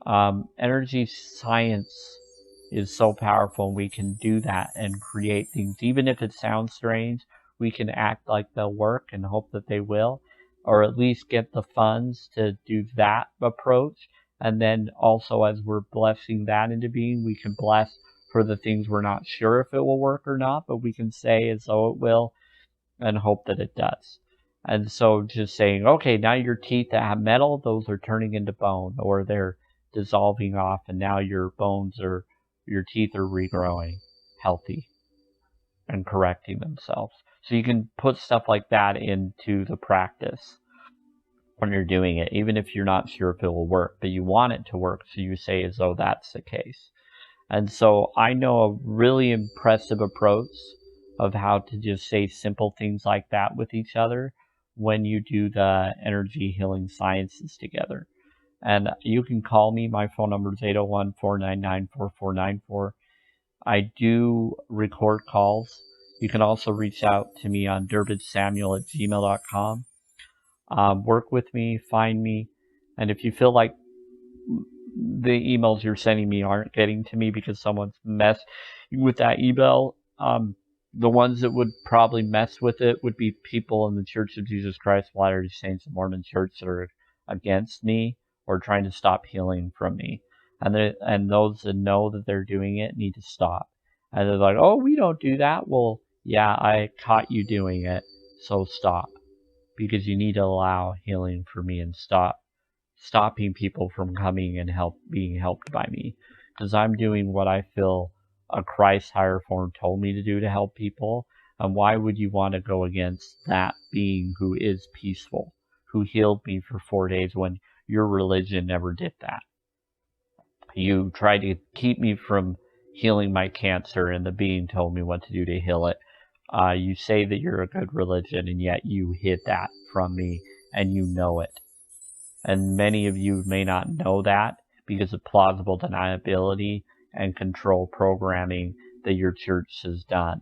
Energy science is so powerful, and we can do that and create things. Even if it sounds strange, we can act like they'll work and hope that they will, or at least get the funds to do that approach. And then also, as we're blessing that into being, we can bless for the things we're not sure if it will work or not, but we can say as though it will and hope that it does. And so just saying, okay, now your teeth that have metal, those are turning into bone, or they're dissolving off, and now your teeth are regrowing healthy and correcting themselves. So you can put stuff like that into the practice when you're doing it, even if you're not sure if it will work, but you want it to work, so you say as though that's the case. And so I know a really impressive approach of how to just say simple things like that with each other when you do the energy healing sciences together. And you can call me. My phone number is 801-499-4494. I do record calls. You can also reach out to me on durbidsamuel@gmail.com. Work with me, find me, and if you feel like the emails you're sending me aren't getting to me because someone's messed with that email, the ones that would probably mess with it would be people in the Church of Jesus Christ of Latter-day Saints and Mormon Church that are against me or trying to stop healing from me. And those that know that they're doing it need to stop. And they're like, oh, we don't do that. Well, yeah, I caught you doing it, so stop. because you need to allow healing for me and stopping people from coming and being helped by me, because I'm doing what I feel a Christ higher form told me to do to help people. And why would you want to go against that being who is peaceful, who healed me for 4 days when your religion never did that? You tried to keep me from healing my cancer, and the being told me what to do to heal it. You say that you're a good religion, and yet you hid that from me, and you know it. And many of you may not know that because of plausible deniability and control programming that your church has done.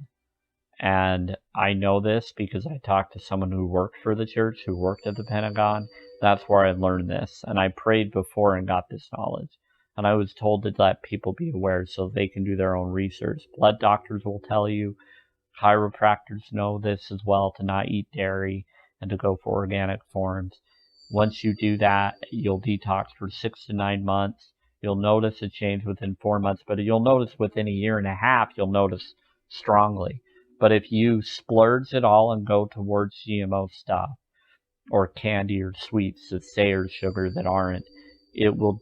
And I know this because I talked to someone who worked for the church, who worked at the Pentagon. That's where I learned this. And I prayed before and got this knowledge. And I was told to let people be aware so they can do their own research. Blood doctors will tell you. Chiropractors know this as well, to not eat dairy and to go for organic forms. Once you do that, you'll detox for 6 to 9 months. You'll notice a change within 4 months, but you'll notice within a year and a half, you'll notice strongly. But if you splurge it all and go towards GMO stuff, or candy or sweets that say are sugar that aren't, it will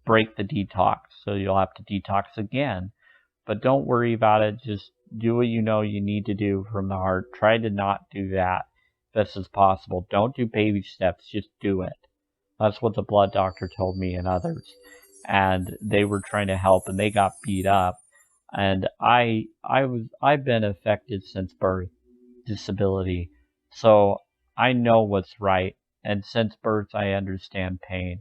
break the detox. So you'll have to detox again. But don't worry about it. Just do what you know you need to do from the heart. Try to not do that best as possible. Don't do baby steps. Just do it. That's what the blood doctor told me and others. And they were trying to help, and they got beat up. And I've been affected since birth, disability. So I know what's right. And since birth, I understand pain,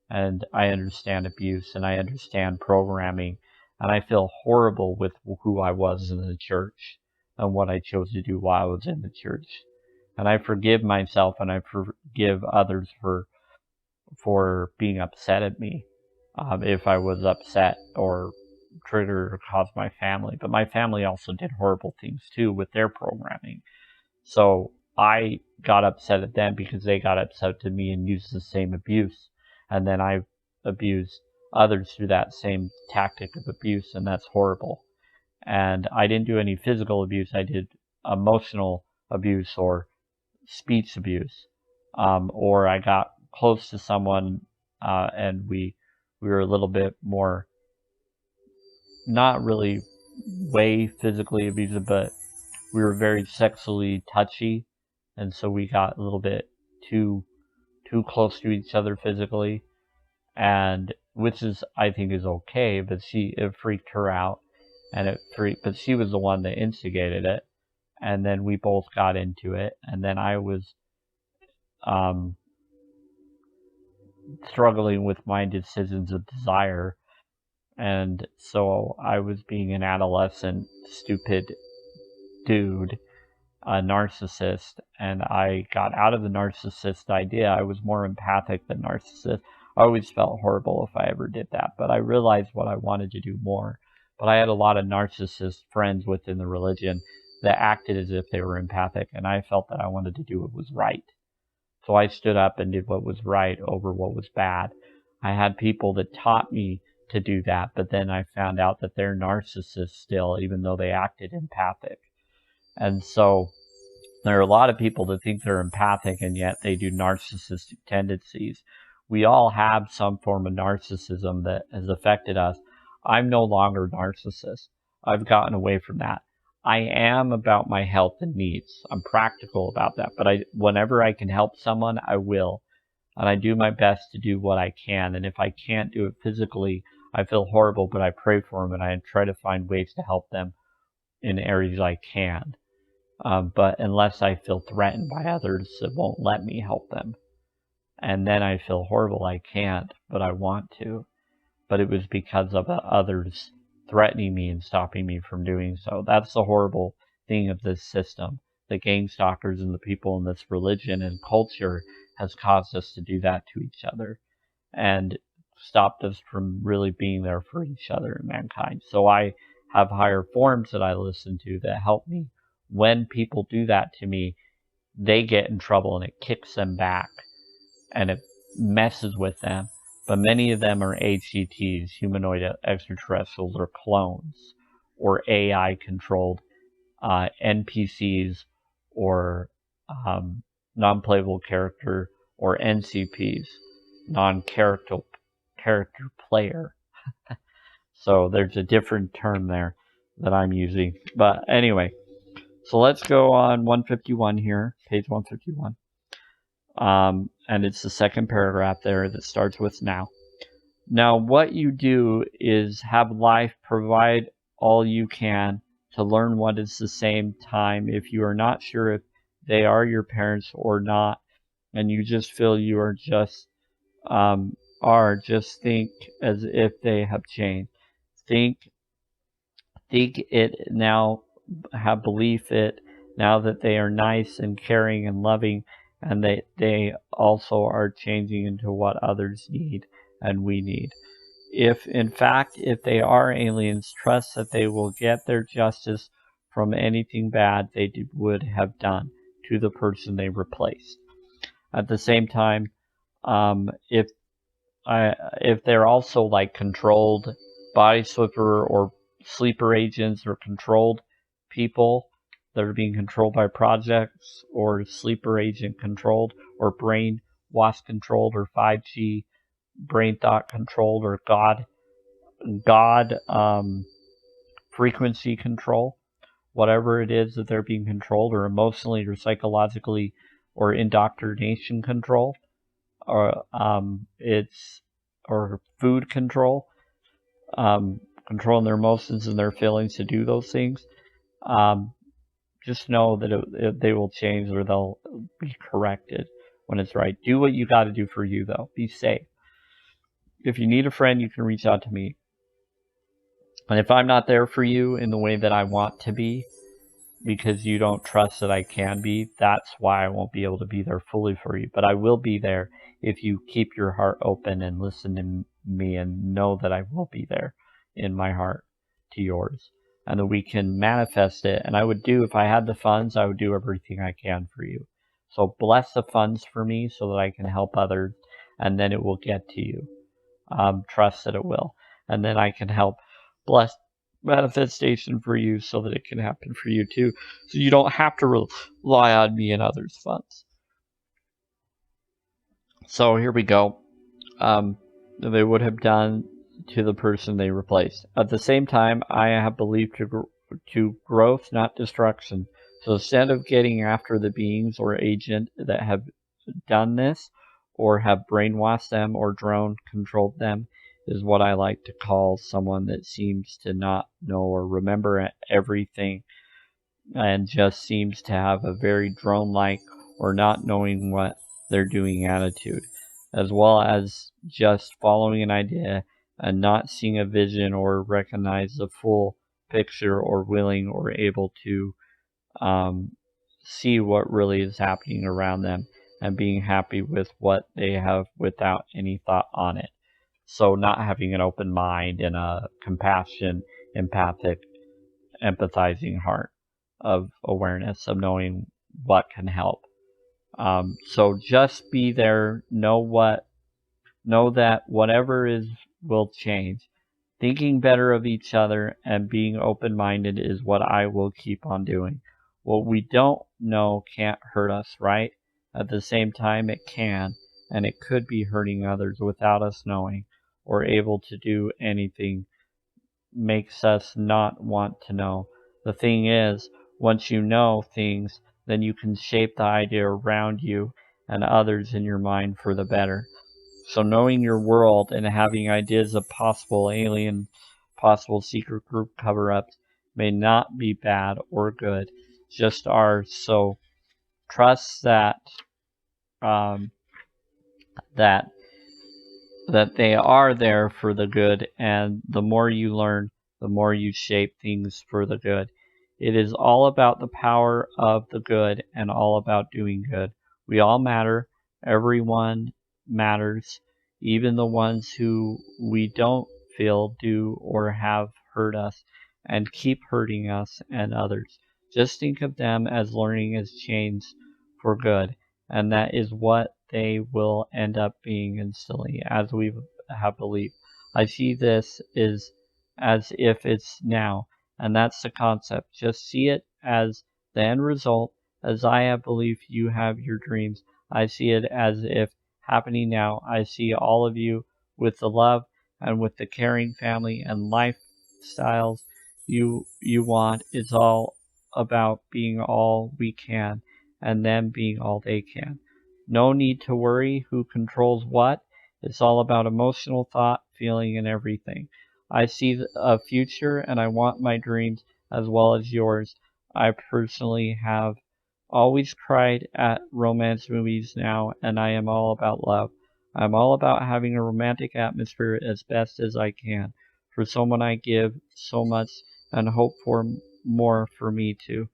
and I understand abuse, and I understand programming. And I feel horrible with who I was in the church and what I chose to do while I was in the church. And I forgive myself, and I forgive others for being upset at me, if I was upset or triggered or caused my family. But my family also did horrible things too with their programming. So I got upset at them because they got upset at me and used the same abuse. And then I abused others through that same tactic of abuse, and that's horrible. And I didn't do any physical abuse. I did emotional abuse or speech abuse, or I got close to someone, and we were a little bit more, not really way physically abusive, but we were very sexually touchy, and so we got a little bit too close to each other physically, and which is, I think, is okay, but it freaked her out, and but she was the one that instigated it, and then we both got into it, and then I was struggling with my decisions of desire, and so I was being an adolescent, stupid dude, a narcissist, and I got out of the narcissist idea. I was more empathic than narcissist. I always felt horrible if I ever did that, but I realized what I wanted to do more. But I had a lot of narcissist friends within the religion that acted as if they were empathic, and I felt that I wanted to do what was right. So I stood up and did what was right over what was bad. I had people that taught me to do that, but then I found out that they're narcissists still, even though they acted empathic. And so there are a lot of people that think they're empathic, and yet they do narcissistic tendencies. We all have some form of narcissism that has affected us. I'm no longer a narcissist. I've gotten away from that. I am about my health and needs. I'm practical about that. But whenever I can help someone, I will. And I do my best to do what I can. And if I can't do it physically, I feel horrible, but I pray for them and I try to find ways to help them in areas I can. But unless I feel threatened by others, it won't let me help them. And then I feel horrible. I can't, but I want to. But it was because of others threatening me and stopping me from doing so. That's the horrible thing of this system. The gang stalkers and the people in this religion and culture has caused us to do that to each other and stopped us from really being there for each other and mankind. So I have higher forms that I listen to that help me. When people do that to me, they get in trouble and it kicks them back and it messes with them. But many of them are HETs, humanoid extraterrestrials, or clones, or AI-controlled NPCs, or non-playable character, or NCPs, non-character player. So there's a different term there that I'm using. But anyway, so let's go on 151 here, page 151. And it's the second paragraph there that starts with now. Now, what you do is have life provide all you can to learn what is the same time. If you are not sure if they are your parents or not, and you just feel you are just think as if they have changed. Think it now, have belief it now that they are nice and caring and loving, and they also are changing into what others need and we need. If in fact, if they are aliens, trust that they will get their justice from anything bad they would have done to the person they replaced. At the same time, if they're also like controlled body slipper or sleeper agents or controlled people that are being controlled by projects, or sleeper agent controlled, or brain wash controlled, or 5G brain thought controlled, or God frequency control, whatever it is that they're being controlled, or emotionally or psychologically, or indoctrination control, or or food control, controlling their emotions and their feelings to do those things. Just know that they will change, or they'll be corrected when it's right. Do what you got to do for you, though. Be safe. If you need a friend, you can reach out to me. And if I'm not there for you in the way that I want to be, because you don't trust that I can be, that's why I won't be able to be there fully for you. But I will be there if you keep your heart open and listen to me and know that I will be there in my heart to yours, and that we can manifest it. And I would do, if I had the funds, I would do everything I can for you. So bless the funds for me so that I can help others, and then it will get to you. Trust that it will. And then I can help bless manifestation for you so that it can happen for you too. So you don't have to rely on me and others' funds. So here we go. They would have done to the person they replaced. At the same time, I have believed to growth, not destruction. So instead of getting after the beings or agent that have done this, or have brainwashed them or drone controlled them, is what I like to call someone that seems to not know or remember everything, and just seems to have a very drone-like or not knowing what they're doing attitude, as well as just following an idea and not seeing a vision or recognize the full picture, or willing or able to see what really is happening around them, and being happy with what they have without any thought on it. So not having an open mind and a compassion, empathic, empathizing heart of awareness, of knowing what can help. So just be there, know that whatever is will change. Thinking better of each other and being open-minded is what I will keep on doing. What we don't know can't hurt us, right? At the same time, it can, and it could be hurting others without us knowing, or able to do anything makes us not want to know. The thing is, once you know things, then you can shape the idea around you and others in your mind for the better. So knowing your world and having ideas of possible alien, possible secret group cover-ups may not be bad or good, just are. So trust that that they are there for the good, and the more you learn, the more you shape things for the good. It is all about the power of the good and all about doing good. We all matter. Everyone matters, even the ones who we don't feel do or have hurt us and keep hurting us and others. Just think of them as learning as change for good, and that is what they will end up being instantly, as we have believed. I see this is as if it's now, and that's the concept. Just see it as the end result, As I have belief you have your dreams. I see it as if happening now. I see all of you with the love and with the caring family and lifestyles you want. It's all about being all we can and them being all they can. No need to worry who controls what. It's all about emotional thought, feeling, and everything. I see a future and I want my dreams as well as yours. I personally have always cried at romance movies now, and I am all about love. I'm all about having a romantic atmosphere as best as I can. For someone I give so much and hope for more for me too.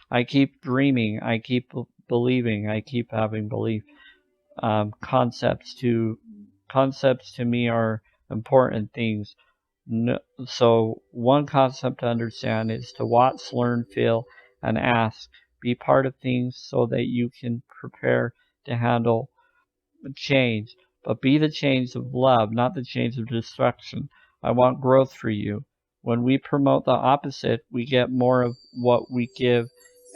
I keep dreaming, I keep believing, I keep having belief. Concepts to me are important things. No, so one concept to understand is to watch, learn, feel, and ask. Be part of things so that you can prepare to handle change, but be the change of love, not the change of destruction. I want growth for you. When we promote the opposite, we get more of what we give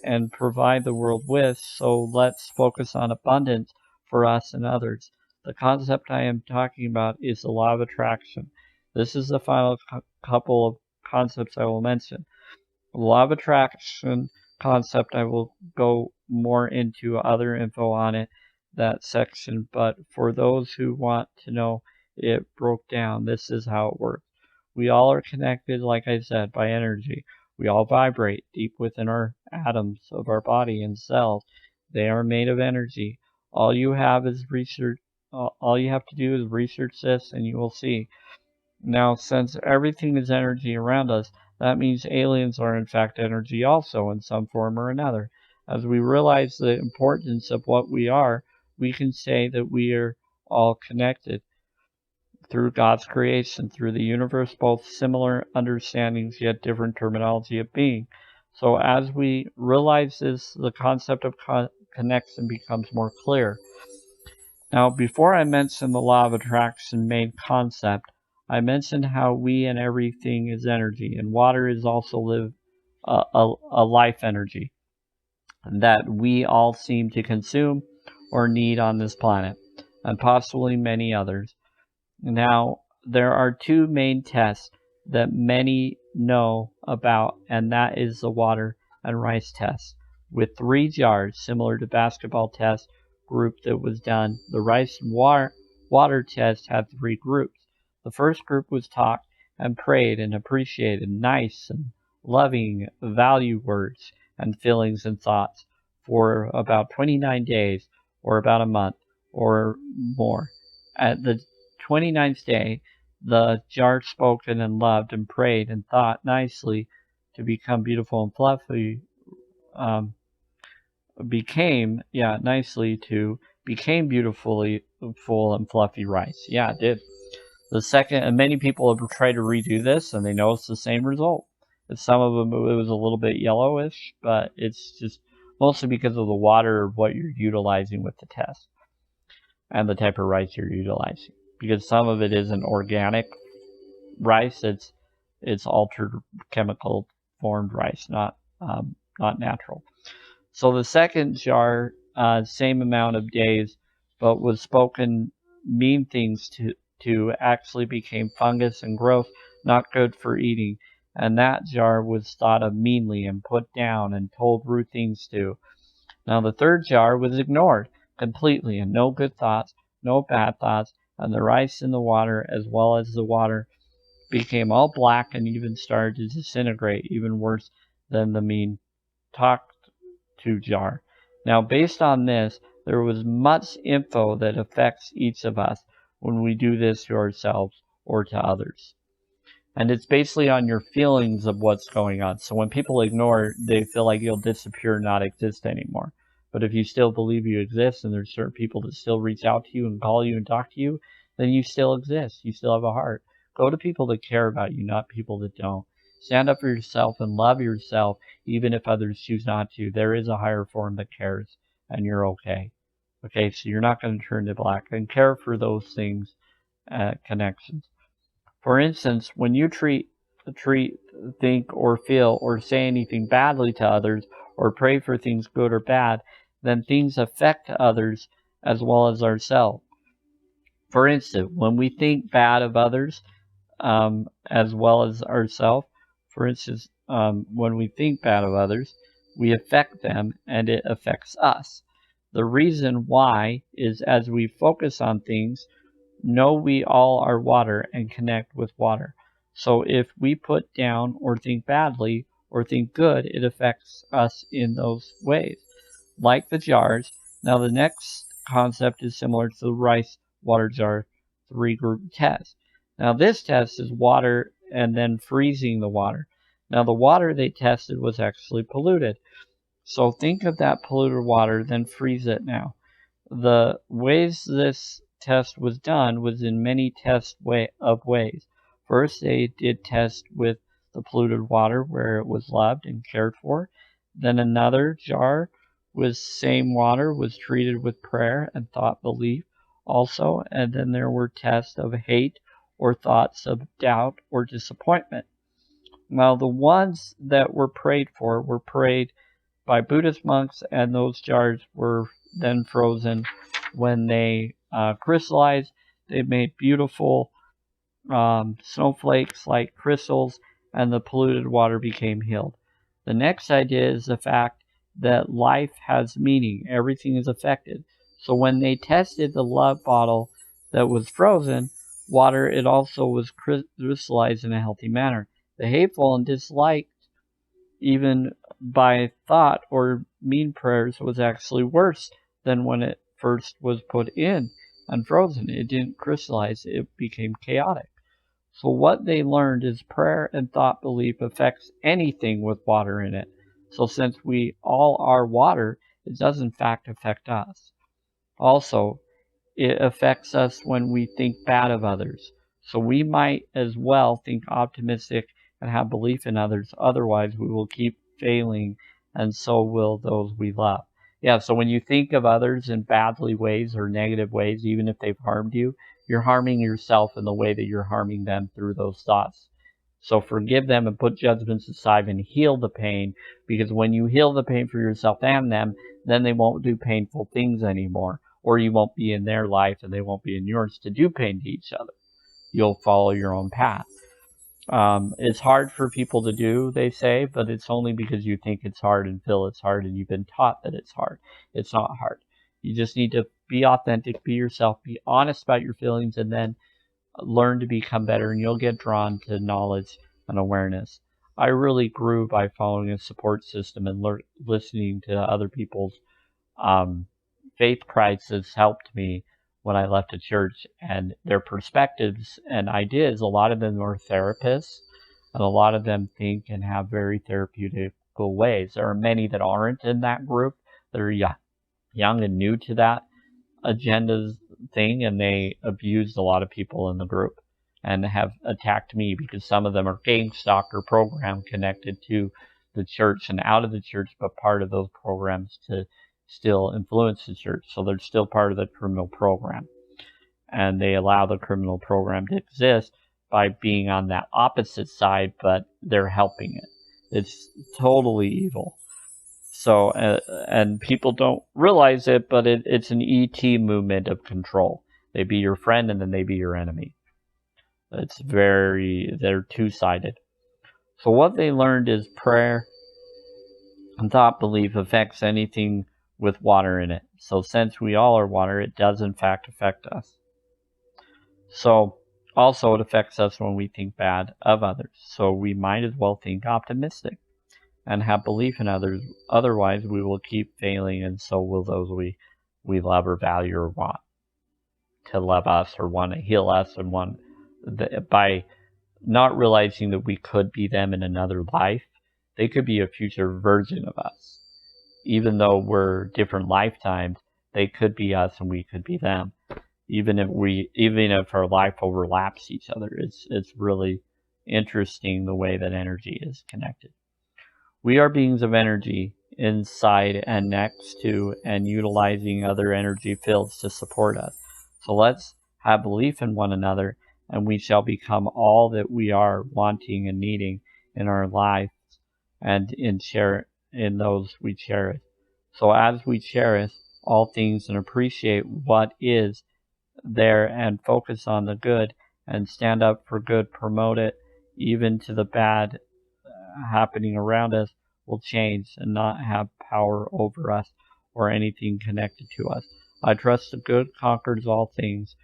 and provide the world with, so let's focus on abundance for us and others. The concept I am talking about is the law of attraction. This is the final couple of concepts I will mention. The law of attraction concept, I will go more into other info on it, that section, but for those who want to know it broke down, this is how it works. We all are connected, like I said, by energy. We all vibrate deep within our atoms of our body and cells. They are made of energy. All you have is research. All you have to do is research this, and you will see. Now, since everything is energy around us, that means aliens are in fact energy also in some form or another. As we realize the importance of what we are, we can say that we are all connected through God's creation, through the universe, both similar understandings yet different terminology of being. So as we realize this, the concept of connection becomes more clear. Now, before I mention the law of attraction main concept, I mentioned how we and everything is energy, and water is also a life energy that we all seem to consume or need on this planet, and possibly many others. Now, there are two main tests that many know about, and that is the water and rice test. With 3 jars, similar to basketball test group that was done, the rice and water test had 3 groups. The first group was talked and prayed and appreciated nice and loving value words and feelings and thoughts for about 29 days or about a month or more. At the 29th day, the jar spoken and loved and prayed and thought nicely to become beautiful and fluffy, became beautifully full and fluffy rice. Yeah, it did. The second, and many people have tried to redo this, and they know it's the same result. Some of them, it was a little bit yellowish, but it's just mostly because of the water of what you're utilizing with the test and the type of rice you're utilizing. Because some of it isn't organic rice; it's altered chemical formed rice, not natural. So the second jar, same amount of days, but was spoken mean things to actually became fungus and growth, not good for eating. And that jar was thought of meanly and put down and told rude things to. Now the third jar was ignored completely, and no good thoughts, no bad thoughts, and the rice in the water as well as the water became all black and even started to disintegrate, even worse than the mean talked to jar. Now, based on this, there was much info that affects each of us when we do this to ourselves or to others. And it's basically on your feelings of what's going on. So when people ignore, they feel like you'll disappear, not exist anymore. But if you still believe you exist and there's certain people that still reach out to you and call you and talk to you, then you still exist. You still have a heart. Go to people that care about you, not people that don't. Stand up for yourself and love yourself, even if others choose not to. There is a higher form that cares, and you're okay. Okay, so you're not going to turn to black. And care for those things, connections. For instance, when you treat, think, or feel, or say anything badly to others, or pray for things good or bad, then things affect others as well as ourselves. For instance, when we think bad of others, as well as ourselves, for instance, when we think bad of others, we affect them and it affects us. The reason why is as we focus on things, know we all are water and connect with water. So if we put down or think badly or think good, it affects us in those ways. Like the jars. Now the next concept is similar to the rice water jar 3-group test. Now this test is water and then freezing the water. Now the water they tested was actually polluted. So think of that polluted water, then freeze it now. The ways this test was done was in many ways. First, they did test with the polluted water where it was loved and cared for. Then another jar with same water was treated with prayer and thought belief also. And then there were tests of hate or thoughts of doubt or disappointment. Now, the ones that were prayed for were prayed by Buddhist monks, and those jars were then frozen. When they crystallized, they made beautiful snowflakes like crystals, and the polluted water became healed. The next idea is the fact that life has meaning. Everything is affected. So when they tested the love bottle that was frozen water, it also was crystallized in a healthy manner. The hateful and disliked, even by thought or mean prayers, was actually worse than when it first was put in and frozen. It didn't crystallize, it became chaotic. So what they learned is prayer and thought belief affects anything with water in it. So since we all are water, it does in fact affect us. Also, it affects us when we think bad of others. So we might as well think optimistic and have belief in others. Otherwise, we will keep failing, and so will those we love. Yeah, so when you think of others in badly ways or negative ways, even if they've harmed you, you're harming yourself in the way that you're harming them through those thoughts. So forgive them and put judgments aside and heal the pain, because when you heal the pain for yourself and them, then they won't do painful things anymore, or you won't be in their life and they won't be in yours to do pain to each other. You'll follow your own path. It's hard for people to do, they say, but it's only because you think it's hard and feel it's hard and you've been taught that it's hard. It's not hard. You just need to be authentic, be yourself, be honest about your feelings, and then learn to become better, and you'll get drawn to knowledge and awareness. I really grew by following a support system and listening to other people's faith crisis helped me when I left the church, and their perspectives and ideas, a lot of them are therapists, and a lot of them think and have very therapeutical ways. There are many that aren't in that group, that are young and new to that agendas thing, and they abused a lot of people in the group and have attacked me because some of them are gang stalker program connected to the church and out of the church, but part of those programs to still influence the church. So they're still part of the criminal program, and they allow the criminal program to exist by being on that opposite side, but they're helping it. It's totally evil. So, and people don't realize it, but it's an ET movement of control. They be your friend and then they be your enemy. They're two-sided. So what they learned is prayer and thought belief affects anything with water in it. So since we all are water, it does in fact affect us. So also it affects us when we think bad of others. So we might as well think optimistic and have belief in others. Otherwise, we will keep failing, and so will those we love or value or want to love us or want to heal us, and by not realizing that we could be them in another life. They could be a future version of us. Even though we're different lifetimes, they could be us and we could be them. Even if our life overlaps each other, it's really interesting the way that energy is connected. We are beings of energy inside and next to and utilizing other energy fields to support us. So let's have belief in one another, and we shall become all that we are wanting and needing in our lives and in in those we cherish. So as we cherish all things and appreciate what is there and focus on the good and stand up for good, promote it, even to the bad happening around us will change and not have power over us or anything connected to us. I trust the good conquers all things,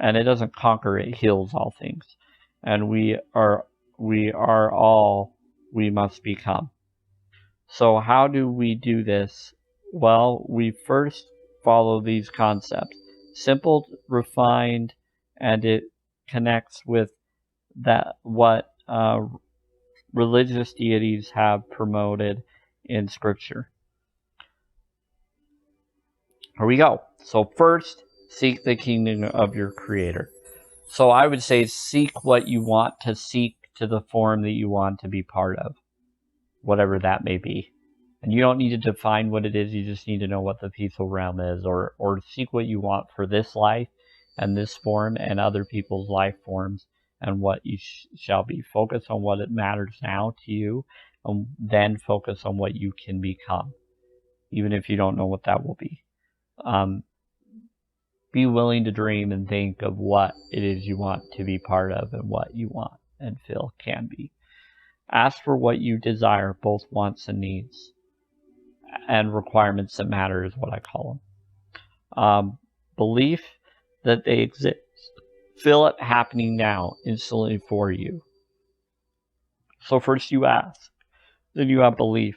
and it doesn't conquer, it heals all things. And we are all we must become. So how do we do this? Well, we first follow these concepts. Simple, refined, and it connects with that what religious deities have promoted in scripture. Here we go. So first, seek the kingdom of your creator. So I would say seek what you want to seek to the form that you want to be part of, whatever that may be. And you don't need to define what it is, you just need to know what the peaceful realm is, or seek what you want for this life and this form and other people's life forms and what you shall be. Focus on what it matters now to you, and then focus on what you can become, even if you don't know what that will be. Be willing to dream and think of what it is you want to be part of and what you want and feel can be. Ask for what you desire, both wants and needs, and requirements that matter is what I call them. Belief that they exist. Feel it happening now, instantly for you. So first you ask, then you have belief,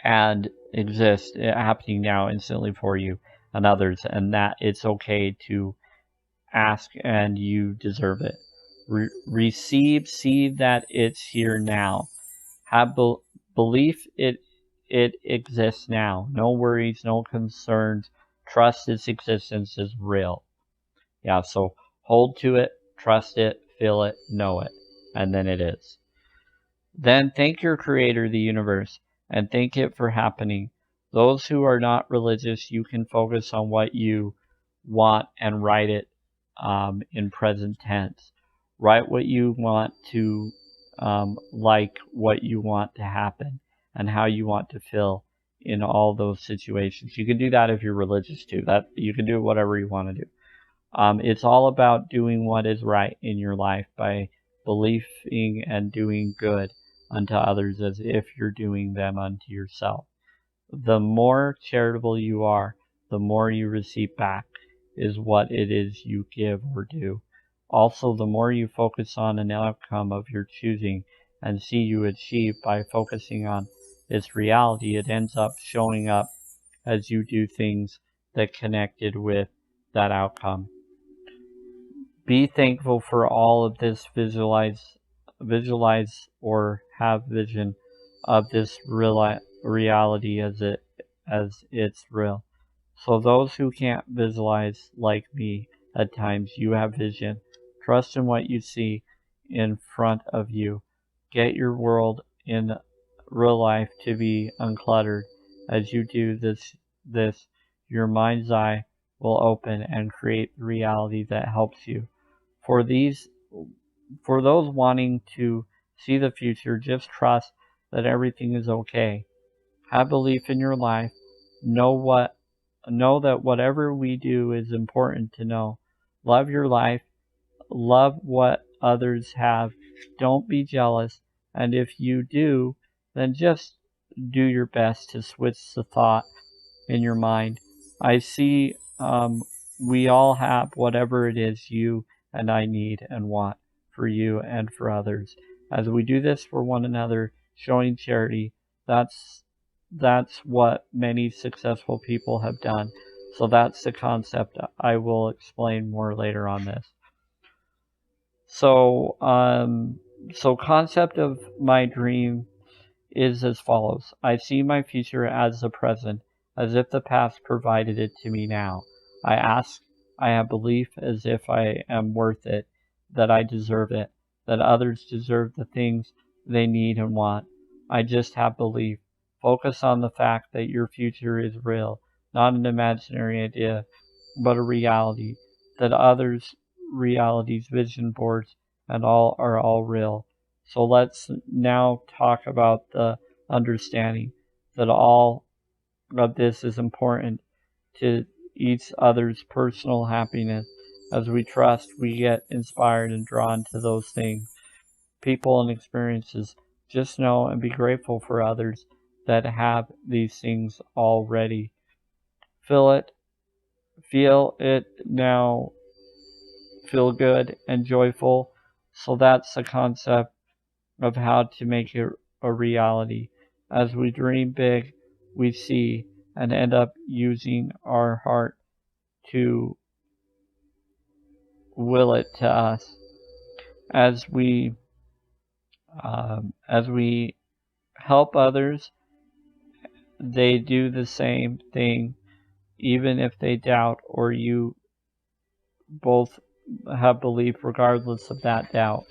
and exist happening now, instantly for you and others, and that it's okay to ask and you deserve it. Receive, see that it's here now. Have belief it exists now. No worries, no concerns. Trust its existence is real. Yeah, so hold to it, trust it, feel it, know it, and then it is. Then thank your creator, the universe, and thank it for happening. Those who are not religious, you can focus on what you want and write it in present tense. Write what you want to, like what you want to happen and how you want to feel in all those situations. You can do that if you're religious too. That you can do whatever you want to do. It's all about doing what is right in your life by believing and doing good unto others as if you're doing them unto yourself. The more charitable you are, the more you receive back is what it is you give or do. Also, the more you focus on an outcome of your choosing and see you achieve by focusing on its reality, it ends up showing up as you do things that connected with that outcome. Be thankful for all of this. Visualize or have vision of this reality as it's real. So those who can't visualize, like me, at times you have vision. Trust in what you see in front of you. Get your world in real life to be uncluttered. As you do this, your mind's eye will open and create the reality that helps you. For those wanting to see the future, just trust that everything is okay. Have belief in your life. Know that whatever we do is important to know. Love your life. Love what others have. Don't be jealous. And if you do, then just do your best to switch the thought in your mind. I see we all have whatever it is you and I need and want for you and for others. As we do this for one another, showing charity, that's what many successful people have done. So that's the concept. I will explain more later on this. So concept of my dream is as follows. I see my future as the present, as if the past provided it to me now. I have belief as if I am worth it, that I deserve it, that others deserve the things they need and want. I just have belief. Focus on the fact that your future is real, not an imaginary idea, but a reality, that others' realities, vision boards, and all are all real. So let's now talk about the understanding that all of this is important to each other's personal happiness. As we trust, we get inspired and drawn to those things, people and experiences. Just know and be grateful for others that have these things already. Feel it now, feel good and joyful. So that's the concept of how to make it a reality. As we dream big, we see and end up using our heart to will it to us. As we help others, they do the same thing, even if they doubt or you both have belief, regardless of that doubt.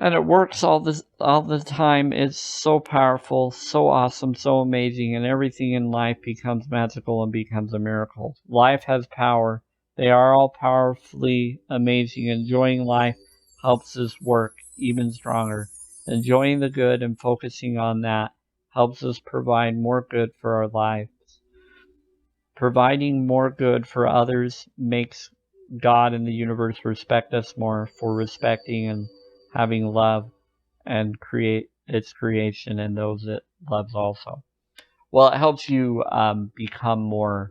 And it works all the time. It's so powerful, so awesome, so amazing, and everything in life becomes magical and becomes a miracle. Life has power. They are all powerfully amazing. Enjoying life helps us work even stronger. Enjoying the good and focusing on that helps us provide more good for our lives. Providing more good for others makes God and the universe respect us more for respecting and having love and create its creation and those it loves also. Well, it helps you become more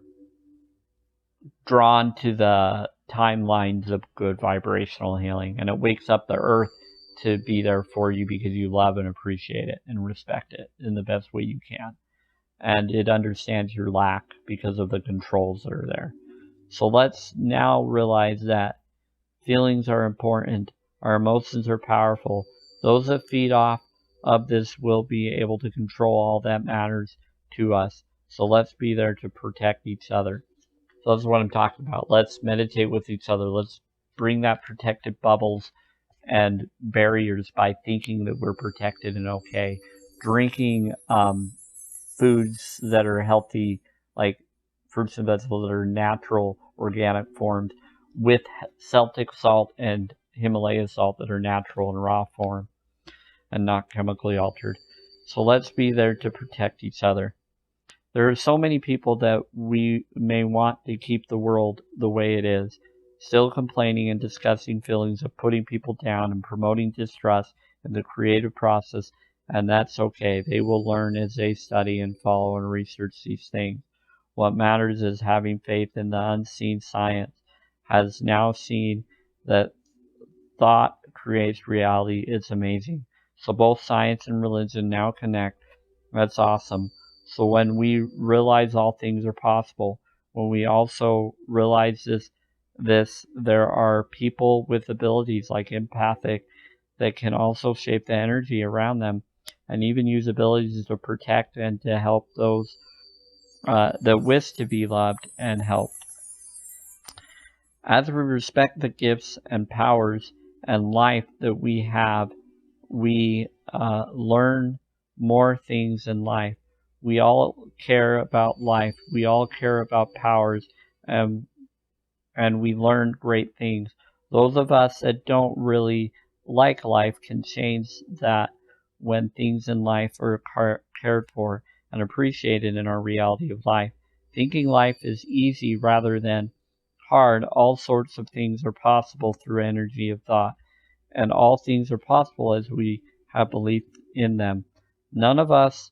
drawn to the timelines of good vibrational healing, and it wakes up the earth to be there for you because you love and appreciate it and respect it in the best way you can. And it understands your lack because of the controls that are there. So let's now realize that feelings are important, our emotions are powerful. Those that feed off of this will be able to control all that matters to us. So let's be there to protect each other. So that's what I'm talking about. Let's meditate with each other. Let's bring that protective bubbles and barriers by thinking that we're protected and okay. Drinking foods that are healthy, like fruits and vegetables that are natural, organic formed, with Celtic salt and Himalaya salt that are natural and raw form and not chemically altered. So let's be there to protect each other. There are so many people that we may want to keep the world the way it is, still complaining and discussing feelings of putting people down and promoting distrust in the creative process, and that's okay. They will learn as they study and follow and research these things. What matters is having faith in the unseen. Science has now seen that thought creates reality. It's amazing. So both science and religion now connect. That's awesome. So when we realize all things are possible, when we also realize this there are people with abilities like empathic that can also shape the energy around them and even use abilities to protect and to help those that wish to be loved and helped. As we respect the gifts and powers and life that we have, we learn more things in life. We all care about life. We all care about powers, and we learn great things. Those of us that don't really like life can change that when things in life are cared for and appreciated in our reality of life. Thinking life is easy rather than hard, all sorts of things are possible through energy of thought, and all things are possible as we have belief in them. None of us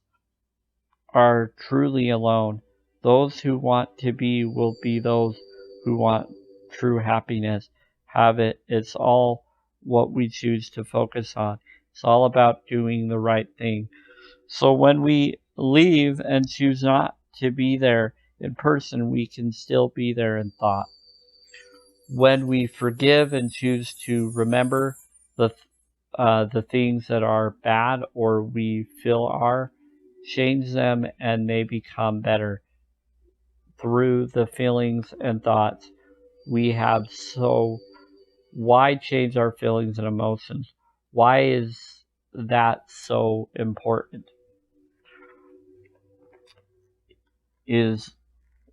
are truly alone. Those who want to be will be those who want true happiness. Have it. It's all what we choose to focus on. It's all about doing the right thing. So when we leave and choose not to be there in person, we can still be there in thought. When we forgive and choose to remember the things that are bad or we feel are, change them and they become better through the feelings and thoughts we have. So why change our feelings and emotions? Why is that so important? Is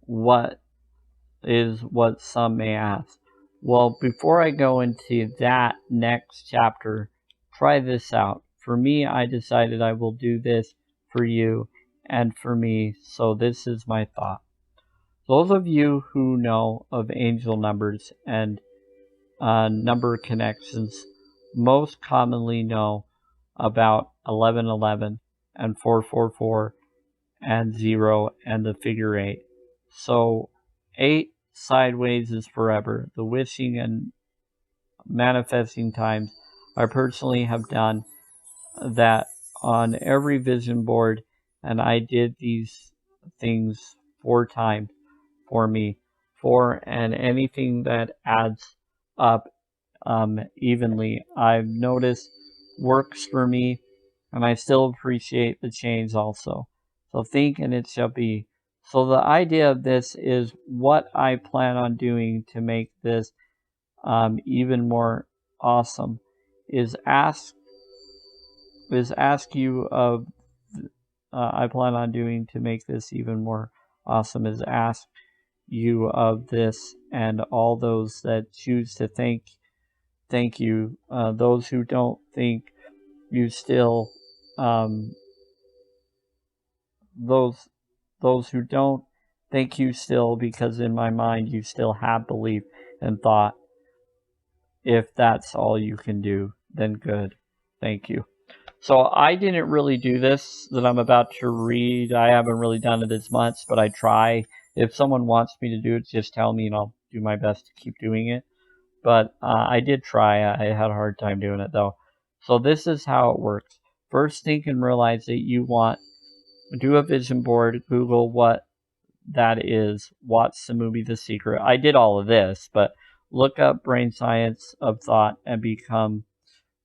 what some may ask. Well, before I go into that next chapter, try this out. For me, I decided I will do this for you and for me. So this is my thought. Those of you who know of angel numbers and number connections most commonly know about 1111 and 444 and 0 and the figure 8. So 8 sideways is forever. The wishing and manifesting times I personally have done that on every vision board, and I did these things 4 times for me. 4, and anything that adds up evenly, I've noticed works for me, and I still appreciate the change also. So think and it shall be. So the idea of this is what I plan on doing to make this even more awesome is ask you of I plan on doing to make this even more awesome is ask you of this and all those that choose to thank you. Those who don't think you still those who don't thank you still, because in my mind you still have belief and thought. If that's all you can do, then good. Thank you. So I didn't really do this that I'm about to read. I haven't really done it as much, but I try. If someone wants me to do it, just tell me and I'll do my best to keep doing it. But I did try. I had a hard time doing it though. So this is how it works. First, think and realize that you want. Do a vision board. Google what that is. Watch the movie The Secret. I did all of this, but look up brain science of thought and become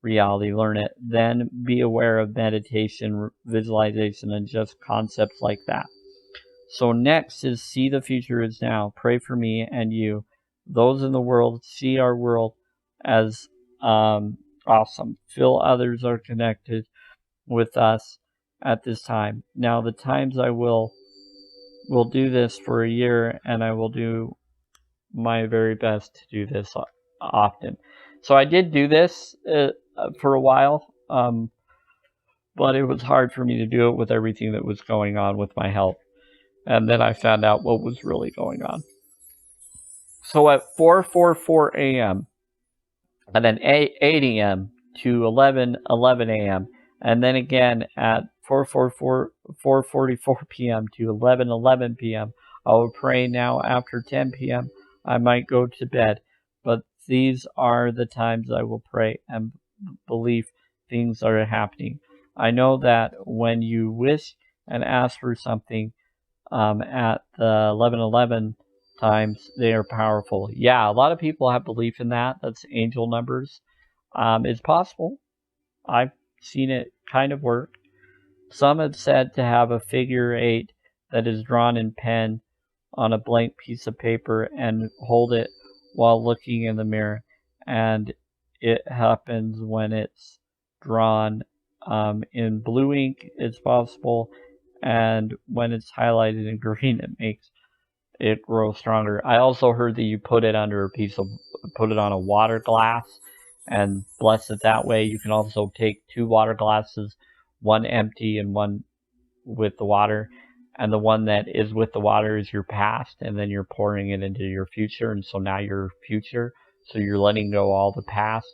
reality. Learn it. Then be aware of meditation, visualization, and just concepts like that. So next is see the future is now. Pray for me and you. Those in the world see our world as awesome. Feel others are connected with us at this time. Now the times I will do this for a year, and I will do my very best to do this often. So I did do this for a while, but it was hard for me to do it with everything that was going on with my health. And then I found out what was really going on. So at 4:44 a.m. and then 8 a.m. to 11:11 a.m. and then again at 4:44 p.m. to 11:11 p.m. I will pray. Now after 10 p.m. I might go to bed, but these are the times I will pray and believe things are happening. I know that when you wish and ask for something at the 11:11 times, they are powerful. Yeah, a lot of people have belief in that. That's angel numbers. It's possible. I've seen it kind of work. Some have said to have a figure 8 that is drawn in pen on a blank piece of paper and hold it while looking in the mirror, and it happens when it's drawn in blue ink. It's possible, and when it's highlighted in green, it makes it grow stronger. I also heard that you put it on a water glass and bless it that way. You can also take 2 water glasses, one empty and one with the water, and the one that is with the water is your past, and then you're pouring it into your future, and so now your future. So you're letting go all the past,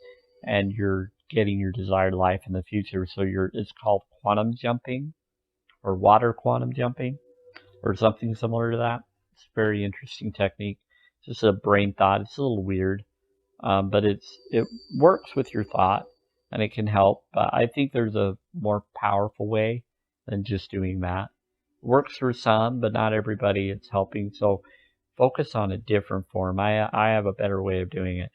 and you're getting your desired life in the future. So it's called quantum jumping, or water quantum jumping, or something similar to that. It's a very interesting technique. It's just a brain thought. It's a little weird, but it works with your thought, and it can help. But I think there's a more powerful way than just doing that. It works for some, but not everybody it's helping. So focus on a different form. I have a better way of doing it.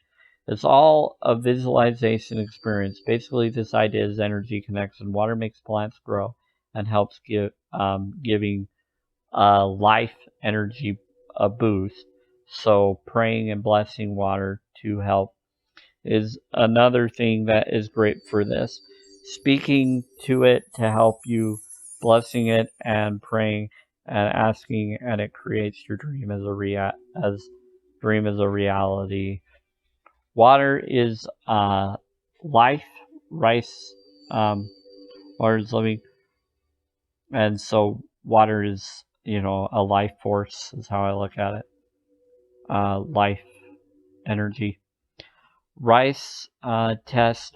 It's all a visualization experience. Basically, this idea is energy connection. Water makes plants grow and helps giving life energy a boost. So praying and blessing water to help is another thing that is great for this. Speaking to it to help you, blessing it and praying and asking, and it creates your dream as a reality. Water is life. Rice Water is living. And so water is, a life force is how I look at it. Life, energy. Rice tests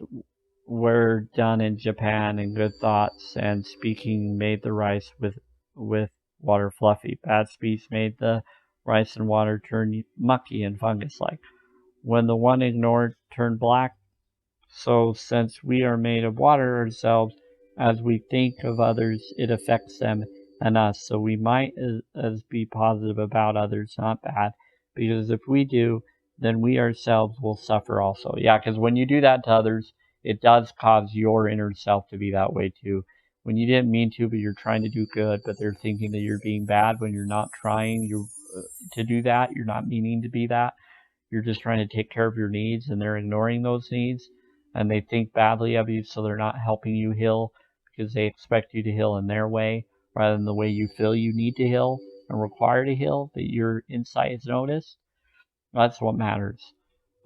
were done in Japan, and good thoughts and speaking made the rice with water fluffy. Bad speech made the rice and water turn mucky and fungus-like. When the one ignored turned black, so since we are made of water ourselves, as we think of others, it affects them and us. So we might as be positive about others, not bad, because if we do, then we ourselves will suffer also. Yeah, because when you do that to others, it does cause your inner self to be that way too. When you didn't mean to, but you're trying to do good, but they're thinking that you're being bad when you're not trying to do that, you're not meaning to be that. You're just trying to take care of your needs, and they're ignoring those needs, and they think badly of you, so they're not helping you heal because they expect you to heal in their way rather than the way you feel you need to heal and require to heal, that your insight is noticed. That's what matters.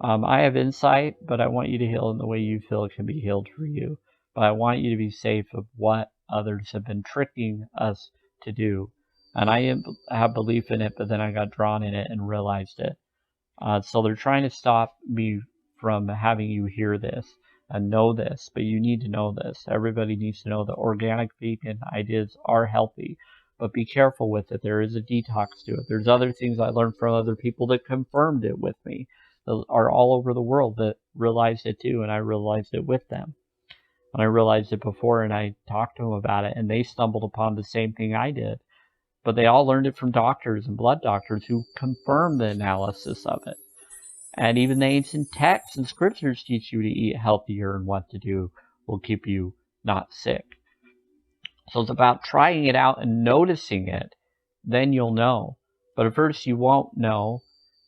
I have insight, but I want you to heal in the way you feel it can be healed for you. But I want you to be safe of what others have been tricking us to do. And I have belief in it, but then I got drawn in it and realized it. So they're trying to stop me from having you hear this and know this, but you need to know this. Everybody needs to know that organic vegan ideas are healthy, but be careful with it. There is a detox to it. There's other things I learned from other people that confirmed it with me, that are all over the world, that realized it too, and I realized it with them. And I realized it before, and I talked to them about it, and they stumbled upon the same thing I did. But they all learned it from doctors and blood doctors who confirmed the analysis of it. And even the ancient texts and scriptures teach you to eat healthier, and what to do will keep you not sick. So it's about trying it out and noticing it. Then you'll know. But at first you won't know.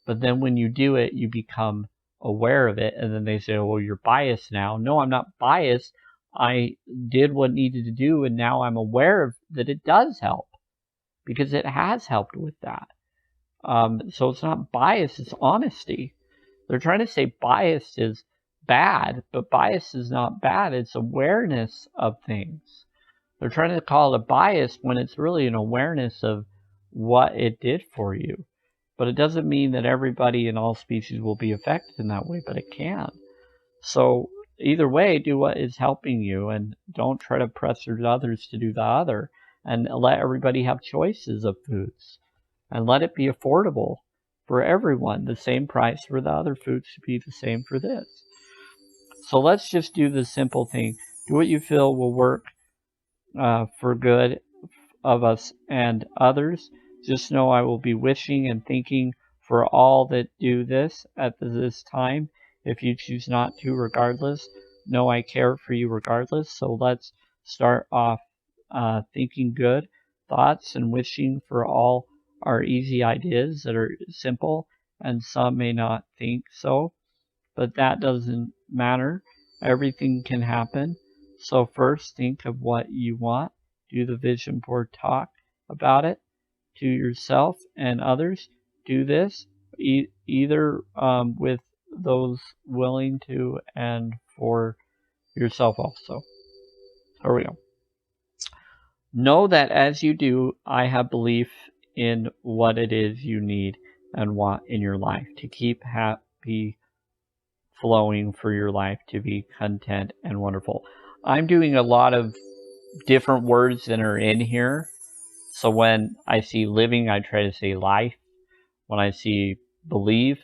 But then when you do it, you become aware of it. And then they say, well, you're biased now. No, I'm not biased. I did what needed to do, and now I'm aware of that it does help, because it has helped with that. So it's not bias, it's honesty. They're trying to say bias is bad, but bias is not bad. It's awareness of things. They're trying to call it a bias when it's really an awareness of what it did for you. But it doesn't mean that everybody in all species will be affected in that way, but it can. So either way, do what is helping you, and don't try to pressure others to do the other. And let everybody have choices of foods, and let it be affordable for everyone. The same price for the other foods should be the same for this. So let's just do the simple thing. Do what you feel will work for good of us and others. Just know I will be wishing and thinking for all that do this at this time. If you choose not to, regardless, know I care for you regardless. So let's start off thinking good thoughts and wishing for all our easy ideas that are simple, and some may not think so, but that doesn't matter. Everything can happen. So first, think of what you want. Do the vision board, talk about it to yourself and others. Do this either with those willing to, and for yourself also. Here we go. Know that as you do, I have belief in what it is you need and want in your life to keep happy flowing for your life, to be content and wonderful. I'm doing a lot of different words that are in here. So when I see living, I try to say life. When I see believe,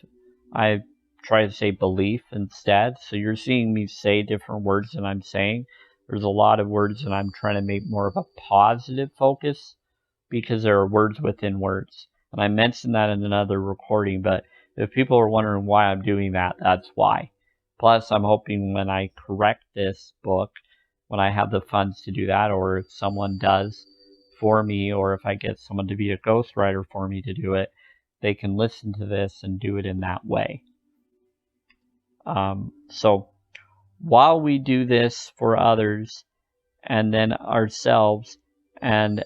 I try to say belief instead. So you're seeing me say different words than I'm saying. There's a lot of words that I'm trying to make more of a positive focus, because there are words within words. And I mentioned that in another recording, but if people are wondering why I'm doing that, that's why. Plus, I'm hoping when I correct this book, when I have the funds to do that, or if someone does for me, or if I get someone to be a ghostwriter for me to do it, they can listen to this and do it in that way. So while we do this for others and then ourselves, and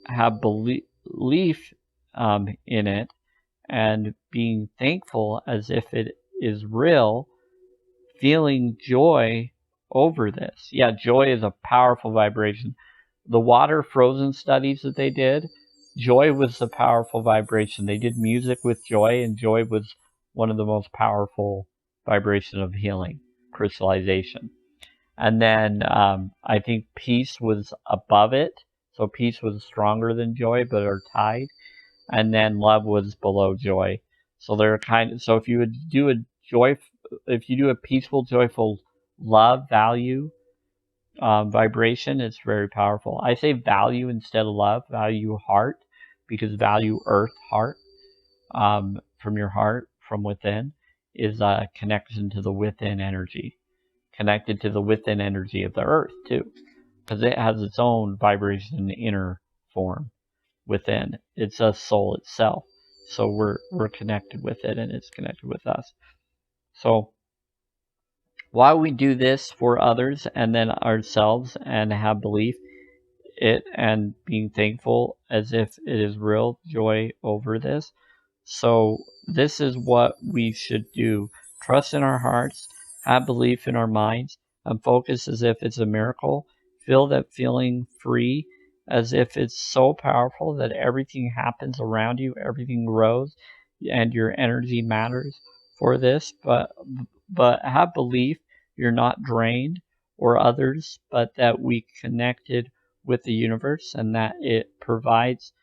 have belief in it, and being thankful as if it is real, feeling joy over this. Yeah, joy is a powerful vibration. The water frozen studies that they did, joy was a powerful vibration. They did music with joy, and joy was one of the most powerful vibrations of healing, crystallization. And then I think peace was above it. So peace was stronger than joy, but are tied. And then love was below joy. So they're so if you would do if you do a peaceful, joyful love value vibration, it's very powerful. I say value instead of love, value heart, because value earth heart, from your heart, from within, is a connection to the within energy, connected to the within energy of the earth too, because it has its own vibration inner form within. It's a soul itself. So we're connected with it, and it's connected with us. So while we do this for others and then ourselves and have belief it and being thankful as if it is real joy over this. So this is what we should do. Trust in our hearts, have belief in our minds, and focus as if it's a miracle. Feel that feeling free as if it's so powerful that everything happens around you, everything grows, and your energy matters for this. But have belief you're not drained or others, but that we connected with the universe and that it provides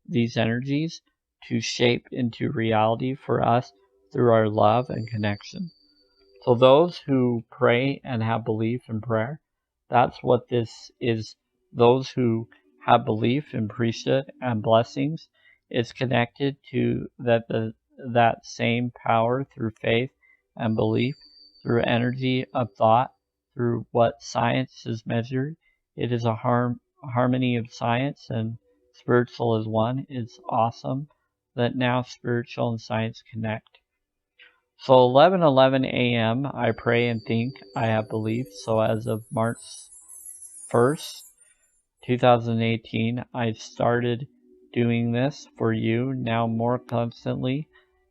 these energies to shape into reality for us through our love and connection. So those who pray and have belief in prayer, that's what this is. Those who have belief in priesthood and blessings is connected to that same power through faith and belief, through energy of thought, through what science has measured. It is a harmony of science and spiritual as one. It's awesome that now spiritual and science connect. So 11:11 a.m. I pray and think I have belief. So as of March 1st, 2018, I started doing this for you now more constantly,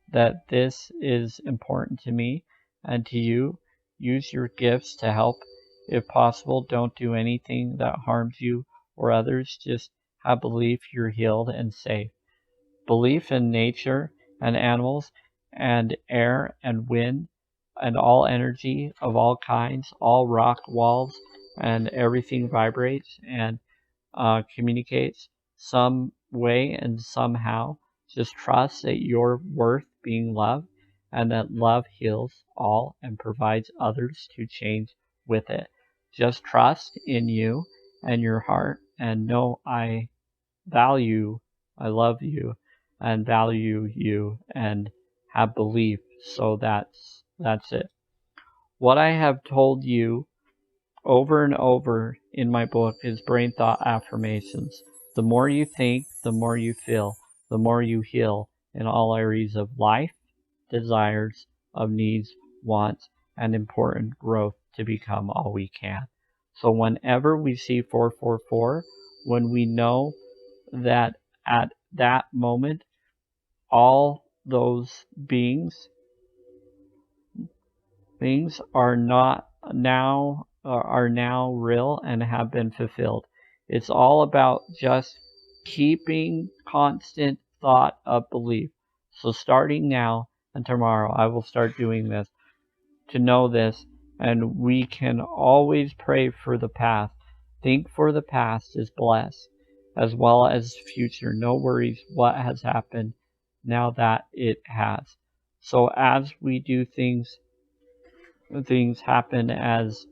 that this is important to me and to you. Use your gifts to help. If possible, don't do anything that harms you or others. Just have belief you're healed and safe. Belief in nature and animals and air and wind and all energy of all kinds, all rock walls and everything vibrates and communicates some way and somehow. Just trust that you're worth being loved and that love heals all and provides others to change with it. Just trust in you and your heart and know I love you and value you and have belief. So that's it. What I have told you over and over in my book is brain thought affirmations. The more you think, the more you feel, the more you heal in all areas of life, desires, of needs, wants, and important growth to become all we can. So whenever we see 444, when we know that at that moment, all those things are now real and have been fulfilled. It's all about just keeping constant thought of belief. So starting now and tomorrow, I will start doing this to know this, and we can always pray for the past. Think for the past is blessed, as well as future. No worries what has happened now that it has. So as we do things happen as